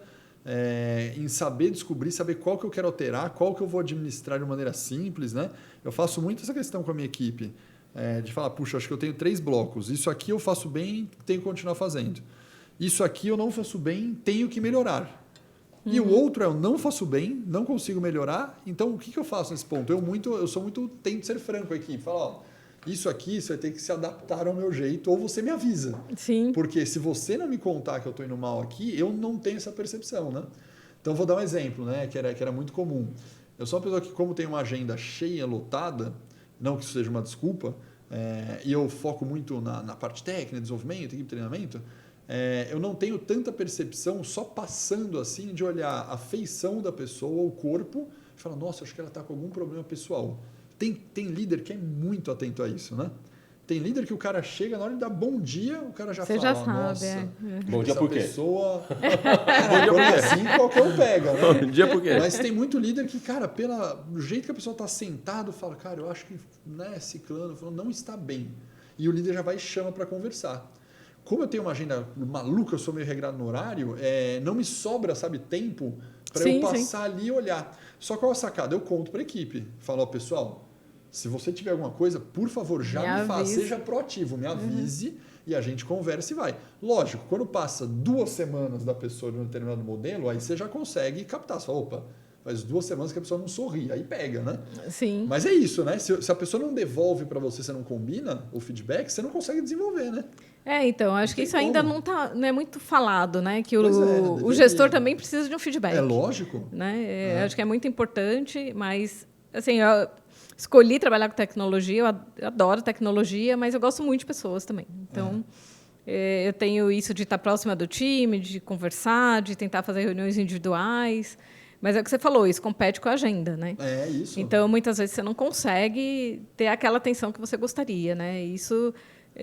em saber descobrir, saber qual que eu quero alterar, qual que eu vou administrar de maneira simples, né? Eu faço muito essa questão com a minha equipe, de falar, puxa, acho que eu tenho 3 blocos, isso aqui eu faço bem, tenho que continuar fazendo. Isso aqui eu não faço bem, tenho que melhorar. E o outro eu não faço bem, não consigo melhorar, então o que eu faço nesse ponto? Tento ser franco com a equipe, falar, ó, isso aqui você vai ter que se adaptar ao meu jeito, ou você me avisa. Sim. Porque se você não me contar que eu estou indo mal aqui, eu não tenho essa percepção, né? Então, vou dar um exemplo, né? Que era muito comum. Eu sou uma pessoa que, como tem uma agenda cheia, lotada, não que isso seja uma desculpa, e eu foco muito na parte técnica, desenvolvimento, equipe de treinamento, eu não tenho tanta percepção só passando assim de olhar a feição da pessoa, o corpo, e falar, nossa, acho que ela está com algum problema pessoal. Tem líder que é muito atento a isso, né? Tem líder que o cara chega, na hora de dar bom dia, o cara já Você fala, já sabe, nossa, bom dia por quê? Pessoa... bom dia por quê? Assim qualquer um pega, né? Bom dia por quê? Mas tem muito líder que, cara, pelo jeito que a pessoa está sentado, fala, cara, eu acho que, né, ciclano não está bem. E o líder já vai e chama para conversar. Como eu tenho uma agenda maluca, eu sou meio regrado no horário, não me sobra, sabe, tempo para eu passar ali e olhar. Só qual é a sacada? Eu conto para a equipe. Falo, ó, pessoal, se você tiver alguma coisa, por favor, já me faça. Seja proativo, me avise e a gente conversa e vai. Lógico, quando passa 2 semanas da pessoa de um determinado modelo, aí você já consegue captar. Você fala, opa, faz 2 semanas que a pessoa não sorri. Aí pega, né? Sim. Mas é isso, né? Se a pessoa não devolve para você, você não combina o feedback, você não consegue desenvolver, né? Então, acho que isso ainda não é muito falado, né? Que o deveria. gestor também precisa de um feedback. É lógico. Né? Acho que é muito importante, mas, assim, eu escolhi trabalhar com tecnologia, eu adoro tecnologia, mas eu gosto muito de pessoas também. Então, eu tenho isso de estar próxima do time, de conversar, de tentar fazer reuniões individuais. Mas é o que você falou, isso compete com a agenda, né? É isso. Então, muitas vezes, você não consegue ter aquela atenção que você gostaria, né? Isso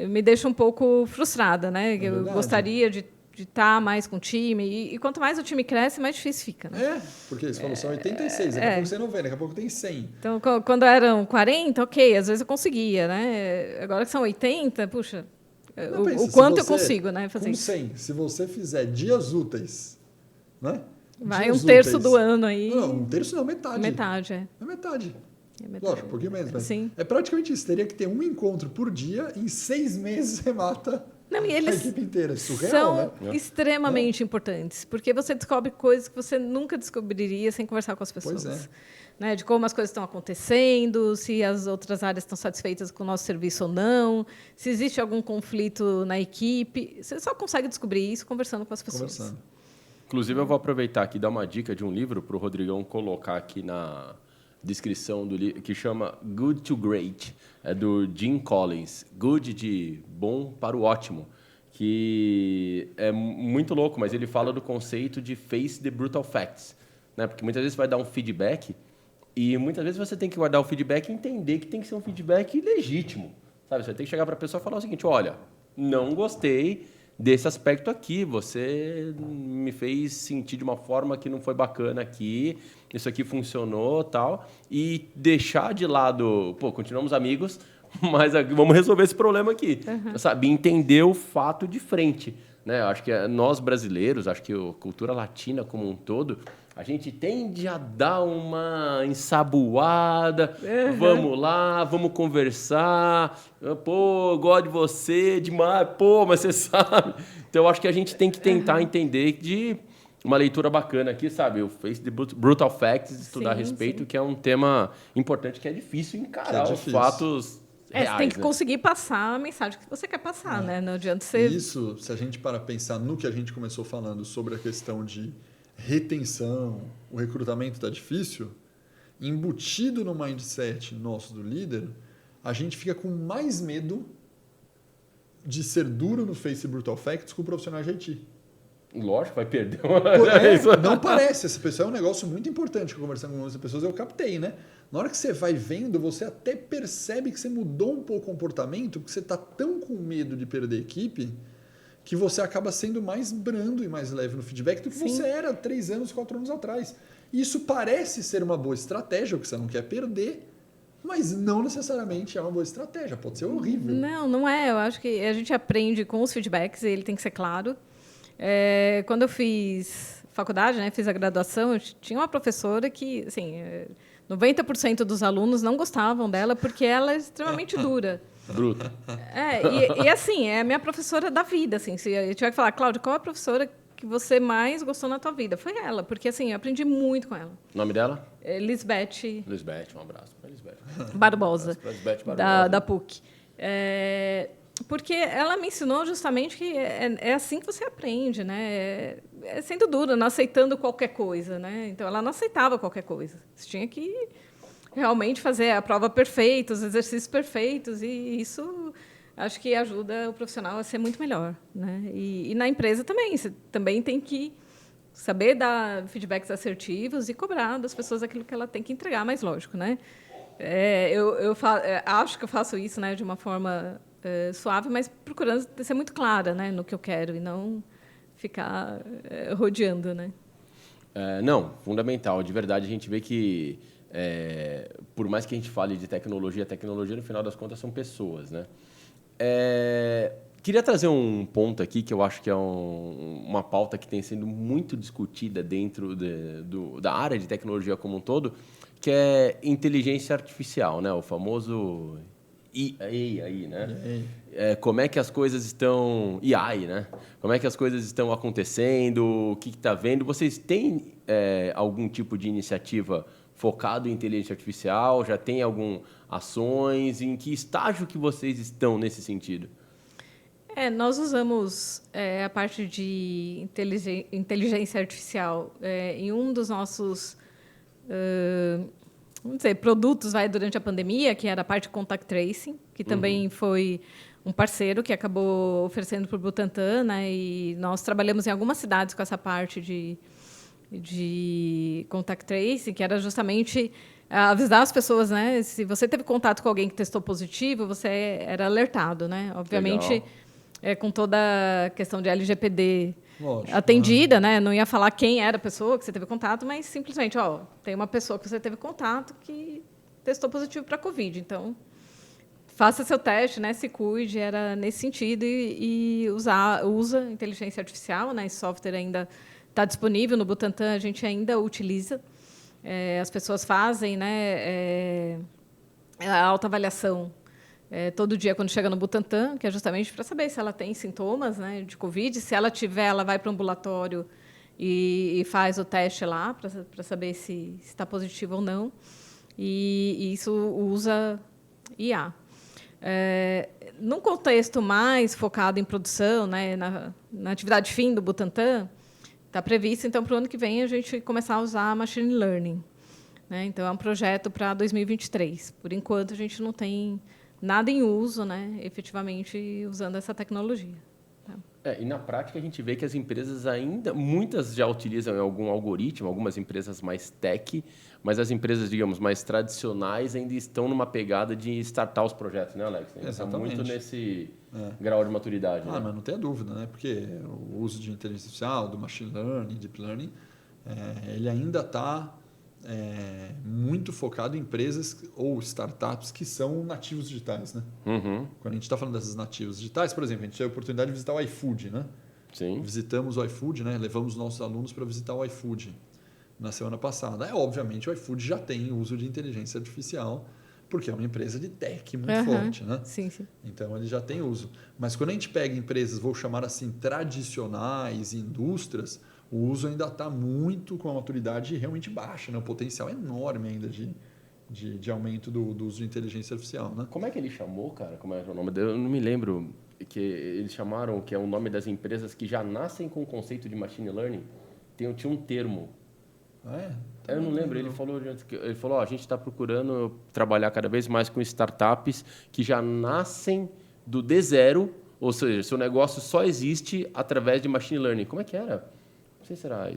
me deixa um pouco frustrada, né? Eu gostaria de estar mais com o time. E quanto mais o time cresce, mais difícil fica. Né? Porque você falou, são 86, daqui a pouco você não vê, daqui a pouco tem 100. Então, quando eram 40, ok, às vezes eu conseguia, né? Agora que são 80, puxa, o quanto eu consigo, né? Fazer com 100, se você fizer dias úteis, né? Vai dias 1/3 do ano aí. Não, 1/3 não, metade. Metade, É metade. Lógico, um pouquinho menos, mas sim. É praticamente isso. Teria que ter um encontro por dia, em 6 meses você mata a equipe inteira. Surreal, são né? extremamente importantes, porque você descobre coisas que você nunca descobriria sem conversar com as pessoas. Pois é. Né, de como as coisas estão acontecendo, se as outras áreas estão satisfeitas com o nosso serviço ou não, se existe algum conflito na equipe. Você só consegue descobrir isso conversando com as pessoas. Inclusive, eu vou aproveitar aqui e dar uma dica de um livro para o Rodrigão colocar aqui na descrição do livro, que chama Good to Great, é do Jim Collins. Good de bom para o ótimo, que é muito louco, mas ele fala do conceito de face the brutal facts, né? Porque muitas vezes você vai dar um feedback e muitas vezes você tem que guardar o feedback e entender que tem que ser um feedback legítimo, sabe? Você tem que chegar para a pessoa e falar o seguinte, olha, não gostei desse aspecto aqui. Você me fez sentir de uma forma que não foi bacana aqui, isso aqui funcionou, tal, e deixar de lado, pô, continuamos amigos, mas vamos resolver esse problema aqui, sabe? Entender o fato de frente, né? Eu acho que nós brasileiros, acho que a cultura latina como um todo, a gente tende a dar uma ensaboada, vamos lá, vamos conversar, pô, gosto de você demais, pô, mas você sabe. Então, eu acho que a gente tem que tentar entender de uma leitura bacana aqui, sabe? O Face the Brutal Facts, estudar a respeito, que é um tema importante, que é difícil encarar os fatos reais. Você tem que né? conseguir passar a mensagem que você quer passar, né? Não adianta ser... Isso, se a gente pensar no que a gente começou falando sobre a questão de retenção, o recrutamento está difícil, embutido no mindset nosso do líder, a gente fica com mais medo de ser duro no Face Brutal Facts com o profissional de IT. Lógico, vai perder. Não parece. Essa pessoa é um negócio muito importante. Conversando com outras pessoas, eu captei, né? Na hora que você vai vendo, você até percebe que você mudou um pouco o comportamento, que você está tão com medo de perder a equipe, que você acaba sendo mais brando e mais leve no feedback do que você era 3 anos, 4 anos atrás. Isso parece ser uma boa estratégia, o que você não quer perder, mas não necessariamente é uma boa estratégia. Pode ser horrível. Não é. Eu acho que a gente aprende com os feedbacks, e ele tem que ser claro. Quando eu fiz faculdade, né, fiz a graduação, eu tinha uma professora que, assim, 90% dos alunos não gostavam dela porque ela é extremamente dura. Bruta. E assim, é a minha professora da vida. Assim, se eu tiver que falar, Cláudia, qual é a professora que você mais gostou na tua vida? Foi ela, porque assim, eu aprendi muito com ela. O nome dela? Lisbeth. Lisbeth, um abraço para Lisbeth. Barbosa, Lisbeth Barbosa. da PUC. Porque ela me ensinou justamente que é assim que você aprende, né? É sendo dura, não aceitando qualquer coisa, né? Então, ela não aceitava qualquer coisa. Você tinha que realmente fazer a prova perfeita, os exercícios perfeitos, e isso acho que ajuda o profissional a ser muito melhor, né? E na empresa também, você também tem que saber dar feedbacks assertivos e cobrar das pessoas aquilo que ela tem que entregar, mas lógico, né? Acho que eu faço isso, né, de uma forma suave, mas procurando ser muito clara, né, no que eu quero e não ficar rodeando, né? Não, fundamental. De verdade, a gente vê que por mais que a gente fale de tecnologia, no final das contas são pessoas, né? Queria trazer um ponto aqui que eu acho que é uma pauta que tem sido muito discutida dentro da área de tecnologia como um todo, que é inteligência artificial, né? O famoso AI, né? Como é que as coisas estão... AI, né? Como é que as coisas estão acontecendo, o que está vendo? Vocês têm algum tipo de iniciativa focado em inteligência artificial? Já tem algumas ações? Em que estágio que vocês estão nesse sentido? Nós usamos a parte de inteligência artificial em um dos nossos vamos dizer, produtos durante a pandemia, que era a parte de contact tracing, que também foi um parceiro que acabou oferecendo para o Butantan, né? E nós trabalhamos em algumas cidades com essa parte de contact tracing, que era justamente avisar as pessoas, né? Se você teve contato com alguém que testou positivo, você era alertado, né? Obviamente, com toda a questão de LGPD atendida, né? Não ia falar quem era a pessoa que você teve contato, mas simplesmente, tem uma pessoa que você teve contato que testou positivo para a Covid. Então, faça seu teste, né? Se cuide, era nesse sentido, e usa inteligência artificial, né? Esse software ainda está disponível no Butantan, a gente ainda utiliza. As pessoas fazem, né? A autoavaliação todo dia quando chega no Butantan, que é justamente para saber se ela tem sintomas, né, de Covid. Se ela tiver, ela vai para o ambulatório e faz o teste lá para saber se está positivo ou não. E isso usa IA. Num contexto mais focado em produção, né, na atividade fim do Butantan, está previsto, então, para o ano que vem, a gente começar a usar machine learning, né? Então, é um projeto para 2023. Por enquanto, a gente não tem nada em uso, né, efetivamente usando essa tecnologia. Tá? E na prática a gente vê que as empresas ainda, muitas já utilizam algum algoritmo, algumas empresas mais tech, mas as empresas, digamos, mais tradicionais ainda estão numa pegada de startar os projetos, né, Alex? Ainda está muito nesse grau de maturidade. Né? Mas não tem dúvida, né? Porque o uso de inteligência artificial, do machine learning, deep learning, ele ainda está muito focado em empresas ou startups que são nativos digitais, né? Uhum. Quando a gente está falando dessas nativos digitais, por exemplo, a gente teve a oportunidade de visitar o iFood, né? Sim. Visitamos o iFood, né? Levamos nossos alunos para visitar o iFood na semana passada. Obviamente, o iFood já tem uso de inteligência artificial, porque é uma empresa de tech muito forte, né? Sim, sim. Então, ele já tem uso. Mas quando a gente pega empresas, vou chamar assim, tradicionais, indústrias, o uso ainda está muito com a maturidade realmente baixa, né? O potencial é enorme ainda de aumento do uso de inteligência artificial, né? Como é que ele chamou, cara? Como é o nome dele? Eu não me lembro que eles chamaram, que é o nome das empresas que já nascem com o conceito de machine learning. Tinha um termo. Eu não lembro. Ele falou, a gente está procurando trabalhar cada vez mais com startups que já nascem do D0, ou seja, seu negócio só existe através de machine learning. Como é que era? Não sei se era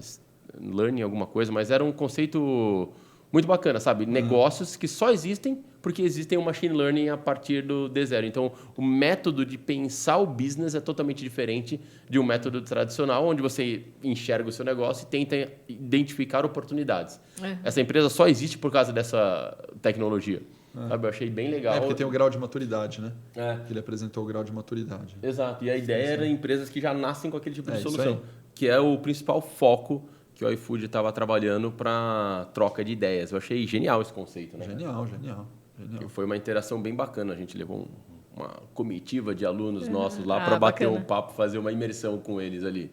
learning alguma coisa, mas era um conceito muito bacana, sabe? Negócios que só existem porque existem um machine learning a partir do D0. Então, o método de pensar o business é totalmente diferente de um método tradicional, onde você enxerga o seu negócio e tenta identificar oportunidades. Essa empresa só existe por causa dessa tecnologia. Sabe? Eu achei bem legal. Porque tem o grau de maturidade, né? Que ele apresentou o grau de maturidade. Exato. E a ideia era empresas que já nascem com aquele tipo de solução, que é o principal foco que o iFood estava trabalhando para troca de ideias. Eu achei genial esse conceito, né? Genial. Foi uma interação bem bacana. A gente levou uma comitiva de alunos nossos lá para bater um papo, fazer uma imersão com eles ali.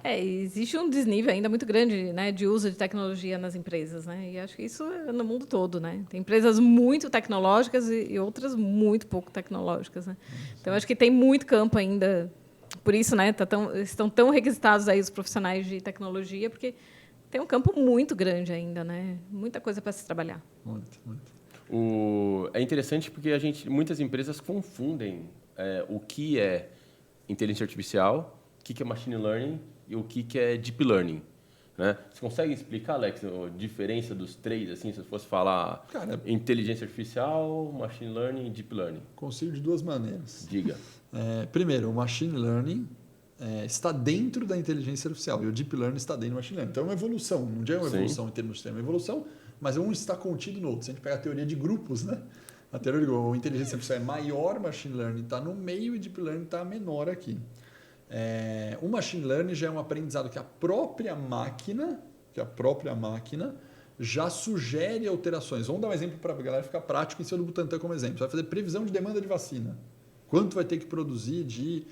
Existe um desnível ainda muito grande, né, de uso de tecnologia nas empresas, né? E acho que isso é no mundo todo, né? Tem empresas muito tecnológicas e outras muito pouco tecnológicas, né? Então acho que tem muito campo ainda. Por isso, né, estão tão requisitados aí os profissionais de tecnologia, porque tem um campo muito grande ainda, né? Muita coisa para se trabalhar. Muito. É interessante porque muitas empresas confundem o que é inteligência artificial, o que é machine learning e o que é deep learning. Né? Você consegue explicar, Alex, a diferença dos três, assim, se você fosse falar inteligência artificial, machine learning e deep learning? Consigo de duas maneiras. Diga. Primeiro, o machine learning está dentro da inteligência artificial e o deep learning está dentro do machine learning. Então é uma evolução, não é uma evolução em termos de sistema, é uma evolução, mas um está contido no outro. Se a gente pegar a teoria de grupos, né? A teoria de a inteligência artificial é maior, machine learning está no meio e deep learning está menor aqui. O machine learning já é um aprendizado que a própria máquina já sugere alterações. Vamos dar um exemplo para a galera ficar prático em cima do Butantan como exemplo. Você vai fazer previsão de demanda de vacina. Quanto vai ter que produzir de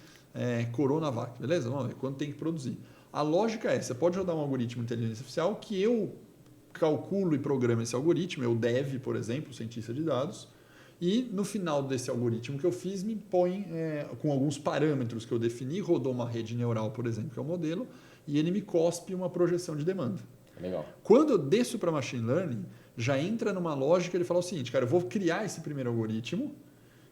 Coronavac, beleza? Vamos ver quanto tem que produzir. A lógica é, você pode rodar um algoritmo de inteligência artificial que eu calculo e programo esse algoritmo, eu dev, por exemplo, cientista de dados, e no final desse algoritmo que eu fiz, me põe com alguns parâmetros que eu defini, rodou uma rede neural, por exemplo, que é o modelo, e ele me cospe uma projeção de demanda. Legal. Quando eu desço para machine learning, já entra numa lógica, ele fala o seguinte, cara, eu vou criar esse primeiro algoritmo,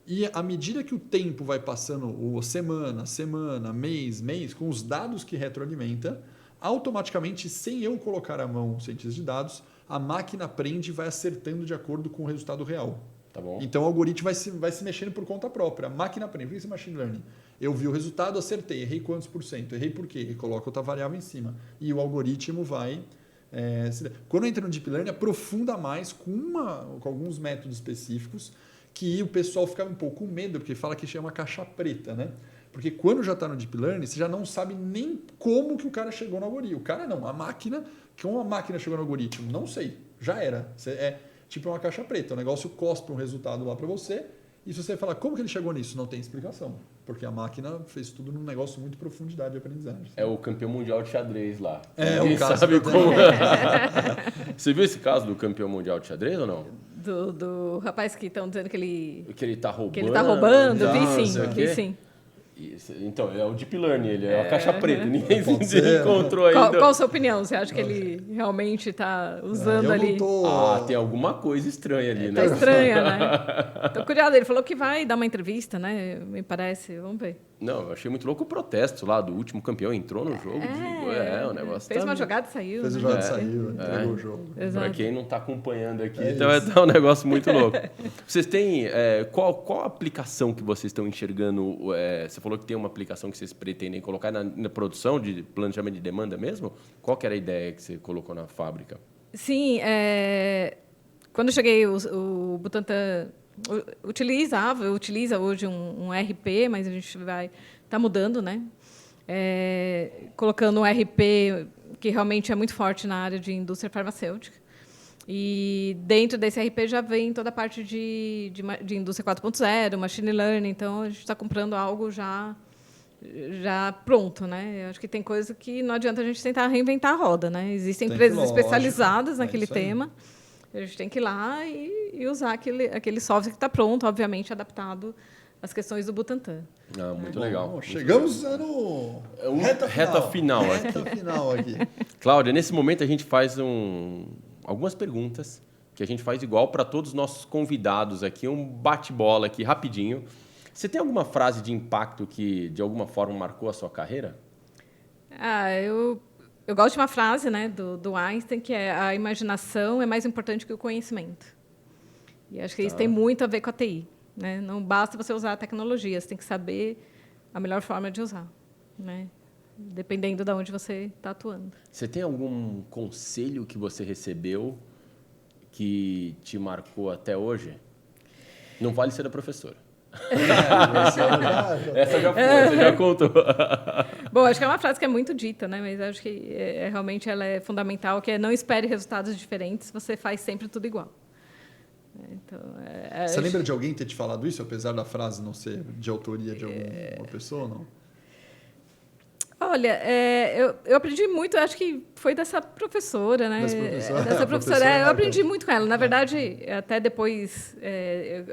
e à medida que o tempo vai passando, semana, mês, com os dados que retroalimenta, automaticamente, sem eu colocar a mão no cientista de dados, a máquina aprende e vai acertando de acordo com o resultado real. Tá bom. Então o algoritmo vai se mexendo por conta própria. A máquina aprende. Por que esse machine learning? Eu vi o resultado, acertei, errei quantos por cento? Errei por quê? E coloca outra variável em cima. E o algoritmo vai... Quando entra no deep learning, aprofunda mais com alguns métodos específicos que o pessoal fica um pouco com medo, porque fala que chama caixa preta, né? Porque quando já está no deep learning, você já não sabe nem como que o cara chegou no algoritmo. O cara não, a máquina, como a máquina chegou no algoritmo? Não sei, já era. Tipo uma caixa preta, o negócio cospe um resultado lá para você, e se você falar como que ele chegou nisso, não tem explicação, porque a máquina fez tudo num negócio muito de profundidade de aprendizagem. É o campeão mundial de xadrez lá. O caso sabe como... Você viu esse caso do campeão mundial de xadrez ou não? Do rapaz que estão dizendo que ele tá roubando. Que ele tá roubando, vi sim. Isso. Então, é o deep learning, ele é a caixa preta. Ninguém encontrou ainda. Qual a sua opinião? Você acha que ele realmente está usando ali? Tem alguma coisa estranha ali, né? Tá estranha, né? Tô curiosa. Ele falou que vai dar uma entrevista, né? Me parece. Vamos ver. Não, eu achei muito louco o protesto lá do último campeão. Entrou no jogo, desligou. O negócio fez tá... uma jogada e saiu. Fez o né? jogo, saiu, entregou o jogo. Exato. Para quem não está acompanhando aqui, É então vai isso. estar um negócio muito louco. Vocês têm... qual aplicação que vocês estão enxergando? Você falou que tem uma aplicação que vocês pretendem colocar na produção de planejamento de demanda mesmo? Qual que era a ideia que você colocou na fábrica? Sim, quando eu cheguei, o Butantan utiliza hoje um RP, mas a gente vai tá mudando, né? Colocando um RP que realmente é muito forte na área de indústria farmacêutica. E dentro desse RP já vem toda a parte de indústria 4.0, machine learning. Então, a gente está comprando algo já pronto, né? Eu acho que tem coisa que não adianta a gente tentar reinventar a roda, né? Existem empresas especializadas naquele tema. A gente tem que ir lá e usar aquele software que está pronto, obviamente adaptado às questões do Butantan. Muito legal. Bom, chegamos no reta final aqui. Reta final aqui. Cláudia, nesse momento a gente faz algumas perguntas que a gente faz igual para todos os nossos convidados aqui, um bate-bola aqui rapidinho. Você tem alguma frase de impacto que de alguma forma marcou a sua carreira? Eu gosto de uma frase, né, do Einstein, que é: a imaginação é mais importante que o conhecimento. E acho que isso tem muito a ver com a TI. Né? Não basta você usar a tecnologia, você tem que saber a melhor forma de usar, né? Dependendo de onde você está atuando. Você tem algum conselho que você recebeu que te marcou até hoje? Não vale ser da professora. Essa já foi, você já contou. Bom, acho que é uma frase que é muito dita, né? Mas acho que realmente ela é fundamental, que é: não espere resultados diferentes, você faz sempre tudo igual. Então, você lembra de alguém ter te falado isso, apesar da frase não ser de autoria de alguma pessoa, não? Olha, eu aprendi muito, acho que foi dessa professora, né? Dessa professora. Eu aprendi muito com ela. Na verdade, até depois,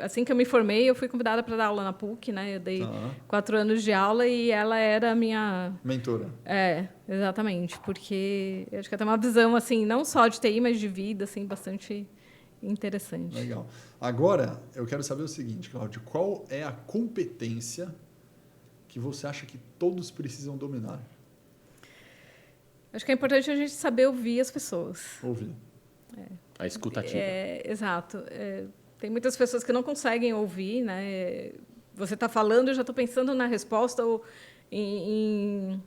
assim que eu me formei, eu fui convidada para dar aula na PUC, né? Eu dei 4 anos de aula e ela era a minha... mentora. Exatamente. Porque eu acho que ela tem uma visão, assim, não só de TI, mas de vida, assim, bastante interessante. Legal. Agora, eu quero saber o seguinte, Cláudio, qual é a competência que você acha que todos precisam dominar? Acho que é importante a gente saber ouvir as pessoas. Ouvir. A escutativa. Exato. Tem muitas pessoas que não conseguem ouvir, né? Você está falando, eu já estou pensando na resposta ou em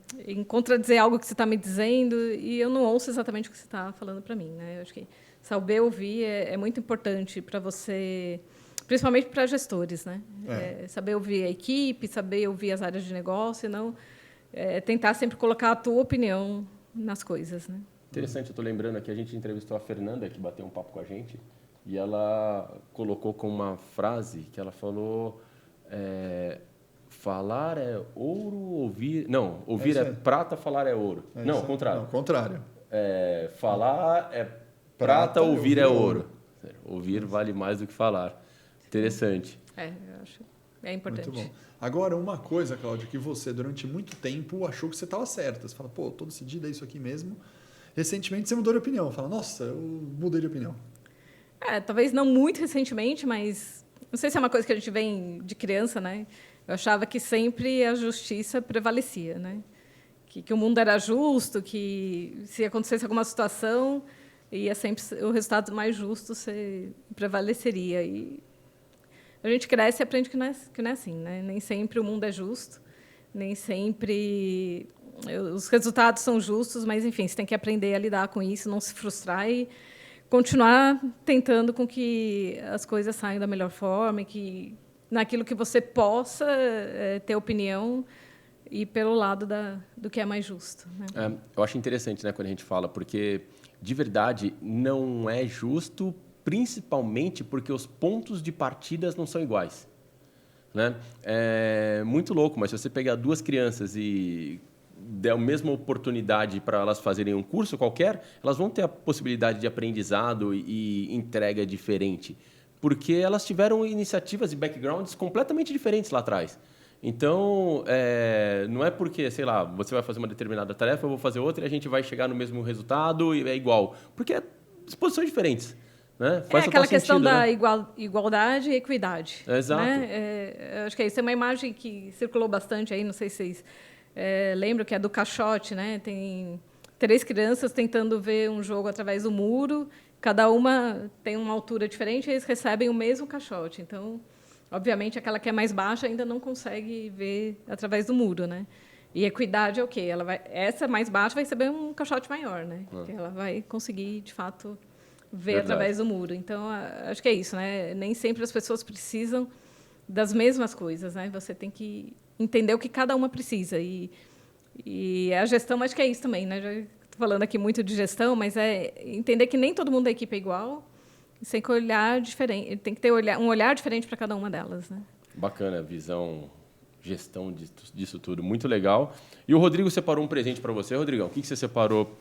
contradizer algo que você está me dizendo e eu não ouço exatamente o que você está falando para mim, né? Eu acho que saber ouvir é muito importante para você, principalmente para gestores, né? Saber ouvir a equipe, saber ouvir as áreas de negócio, e não tentar sempre colocar a tua opinião nas coisas, né? Interessante, eu estou lembrando aqui, a gente entrevistou a Fernanda, que bateu um papo com a gente, e ela colocou com uma frase que ela falou: falar é ouro, ouvir... Não, ouvir é prata, falar é ouro. Não, ao contrário. Não, contrário. Falar é prata, ouvir é ouro. Ouvir vale mais do que falar. Interessante. Eu acho. É importante. Muito bom. Agora, uma coisa, Cláudio, que você, durante muito tempo, achou que você estava certa. Você fala, pô, estou decidida, é isso aqui mesmo. Recentemente, você mudou de opinião. Fala, nossa, eu mudei de opinião. Talvez não muito recentemente, mas não sei se é uma coisa que a gente vem de criança, né? Eu achava que sempre a justiça prevalecia, né? Que o mundo era justo, que se acontecesse alguma situação, ia sempre o resultado mais justo prevaleceria. E a gente cresce e aprende que não é assim, né? Nem sempre o mundo é justo, nem sempre os resultados são justos, mas, enfim, você tem que aprender a lidar com isso, não se frustrar e continuar tentando com que as coisas saiam da melhor forma e que, naquilo que você possa ter opinião, e pelo lado do que é mais justo. Né? Eu acho interessante, né, quando a gente fala, porque, de verdade, não é justo, principalmente porque os pontos de partidas não são iguais. Né? É muito louco, mas se você pegar 2 crianças e der a mesma oportunidade para elas fazerem um curso qualquer, elas vão ter a possibilidade de aprendizado e entrega diferente, porque elas tiveram iniciativas e backgrounds completamente diferentes lá atrás. Então, não é porque, sei lá, você vai fazer uma determinada tarefa, eu vou fazer outra e a gente vai chegar no mesmo resultado e é igual. Porque é disposições diferentes. Né? Faz aquela total questão sentido, da né? igualdade e equidade. Exato. Né? Acho que isso é uma imagem que circulou bastante aí, não sei se vocês lembram, que é do caixote, né? Tem 3 crianças tentando ver um jogo através do muro, cada uma tem uma altura diferente e eles recebem o mesmo caixote. Então, obviamente, aquela que é mais baixa ainda não consegue ver através do muro, né? E equidade é o quê? Essa mais baixa vai receber um caixote maior, né? Porque ela vai conseguir, de fato, ver Verdade. através do muro. Então, acho que é isso, né? Nem sempre as pessoas precisam das mesmas coisas, né? Você tem que entender o que cada uma precisa. E a gestão, acho que é isso também, né? Já estou falando aqui muito de gestão, mas é entender que nem todo mundo da equipe é igual, tem que olhar diferente, tem que ter um olhar diferente para cada uma delas, né? Bacana, visão, gestão disso tudo, muito legal. E o Rodrigo separou um presente para você, Rodrigão. O que você separou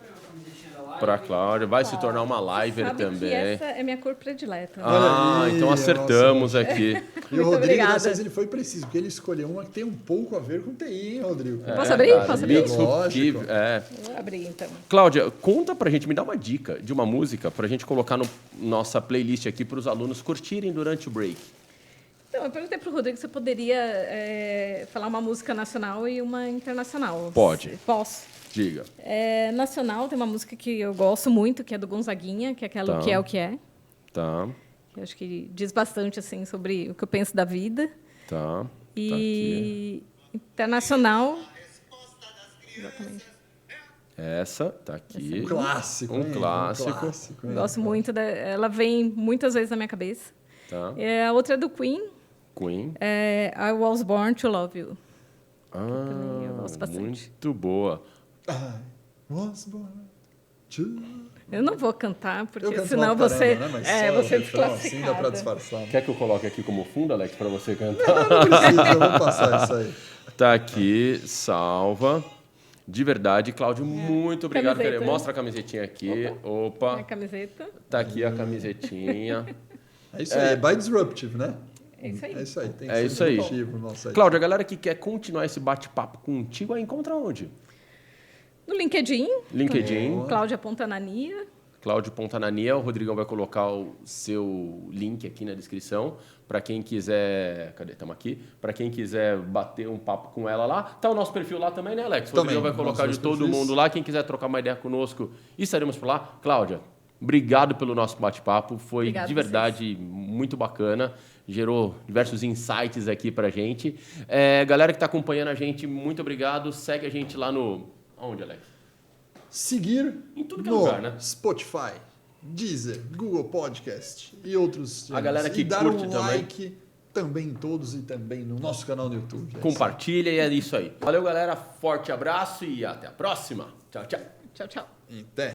para a Cláudia? Vai se tornar uma liver Sabe também. que essa é minha cor predileta. Ah, Olha aí, então acertamos nossa. aqui. E Muito o Rodrigo, obrigada. dessa vez, ele foi preciso, porque ele escolheu uma que tem um pouco a ver com TI, hein, Rodrigo? Posso abrir? cara, Posso abrir? Mix Lógico. Vou abrir, então. Cláudia, conta pra gente, me dá uma dica de uma música pra gente colocar no nossa playlist aqui para os alunos curtirem durante o break. Então, eu perguntei para o Rodrigo se eu poderia falar uma música nacional e uma internacional. Pode. Posso. Diga. Nacional tem uma música que eu gosto muito, que é do Gonzaguinha, que é aquela Tá. O Que É O Que É. Tá, Que eu acho que diz bastante assim, sobre o que eu penso da vida. tá. E internacional... Exatamente. Essa, tá aqui. Um clássico, Um hein? clássico. hein? Gosto muito. Ela vem muitas vezes na minha cabeça. Tá. A outra é do Queen. Queen. I Was Born to Love You. Ah, eu gosto bastante. muito boa. I was born to... Eu não vou cantar, porque Eu canto senão mal pra você, caramba, né? Mas só você o refrão, assim dá pra desclassificada. disfarçar. Quer que eu coloque aqui como fundo, Alex, para você cantar? Não precisa, eu vou passar isso aí. Tá aqui, salva. De verdade, Cláudio, muito obrigado. Camiseta. Mostra a camisetinha aqui. Opa. Minha camiseta. Tá aqui a camisetinha. É isso aí, é by Disruptive, né? É isso aí. É isso aí, tem que É ser isso aí. disruptivo, nossa. Cláudio, a galera que quer continuar esse bate-papo contigo, aí encontra onde? No LinkedIn. LinkedIn, Cláudia Pontanania. Cláudio Pontanania. O Rodrigão vai colocar o seu link aqui na descrição. Para quem quiser... Cadê? Estamos aqui. Para quem quiser bater um papo com ela lá. Tá o nosso perfil lá também, né, Alex? O Também, Rodrigão vai colocar de nossos todo perfis. mundo lá. Quem quiser trocar uma ideia conosco, estaremos por lá. Cláudia, obrigado pelo nosso bate-papo. Foi Obrigada de a vocês. verdade muito bacana. Gerou diversos insights aqui pra gente. Galera que está acompanhando a gente, muito obrigado. Segue a gente lá no... Onde, Alex? Seguir Em tudo que é no lugar, né? Spotify, Deezer, Google Podcast e outros. A galera que e dar curte um também. like também em todos e também no nosso canal no YouTube. Compartilha e é isso aí. Valeu, galera. Forte abraço e até a próxima. Tchau, tchau. Tchau, tchau. Até.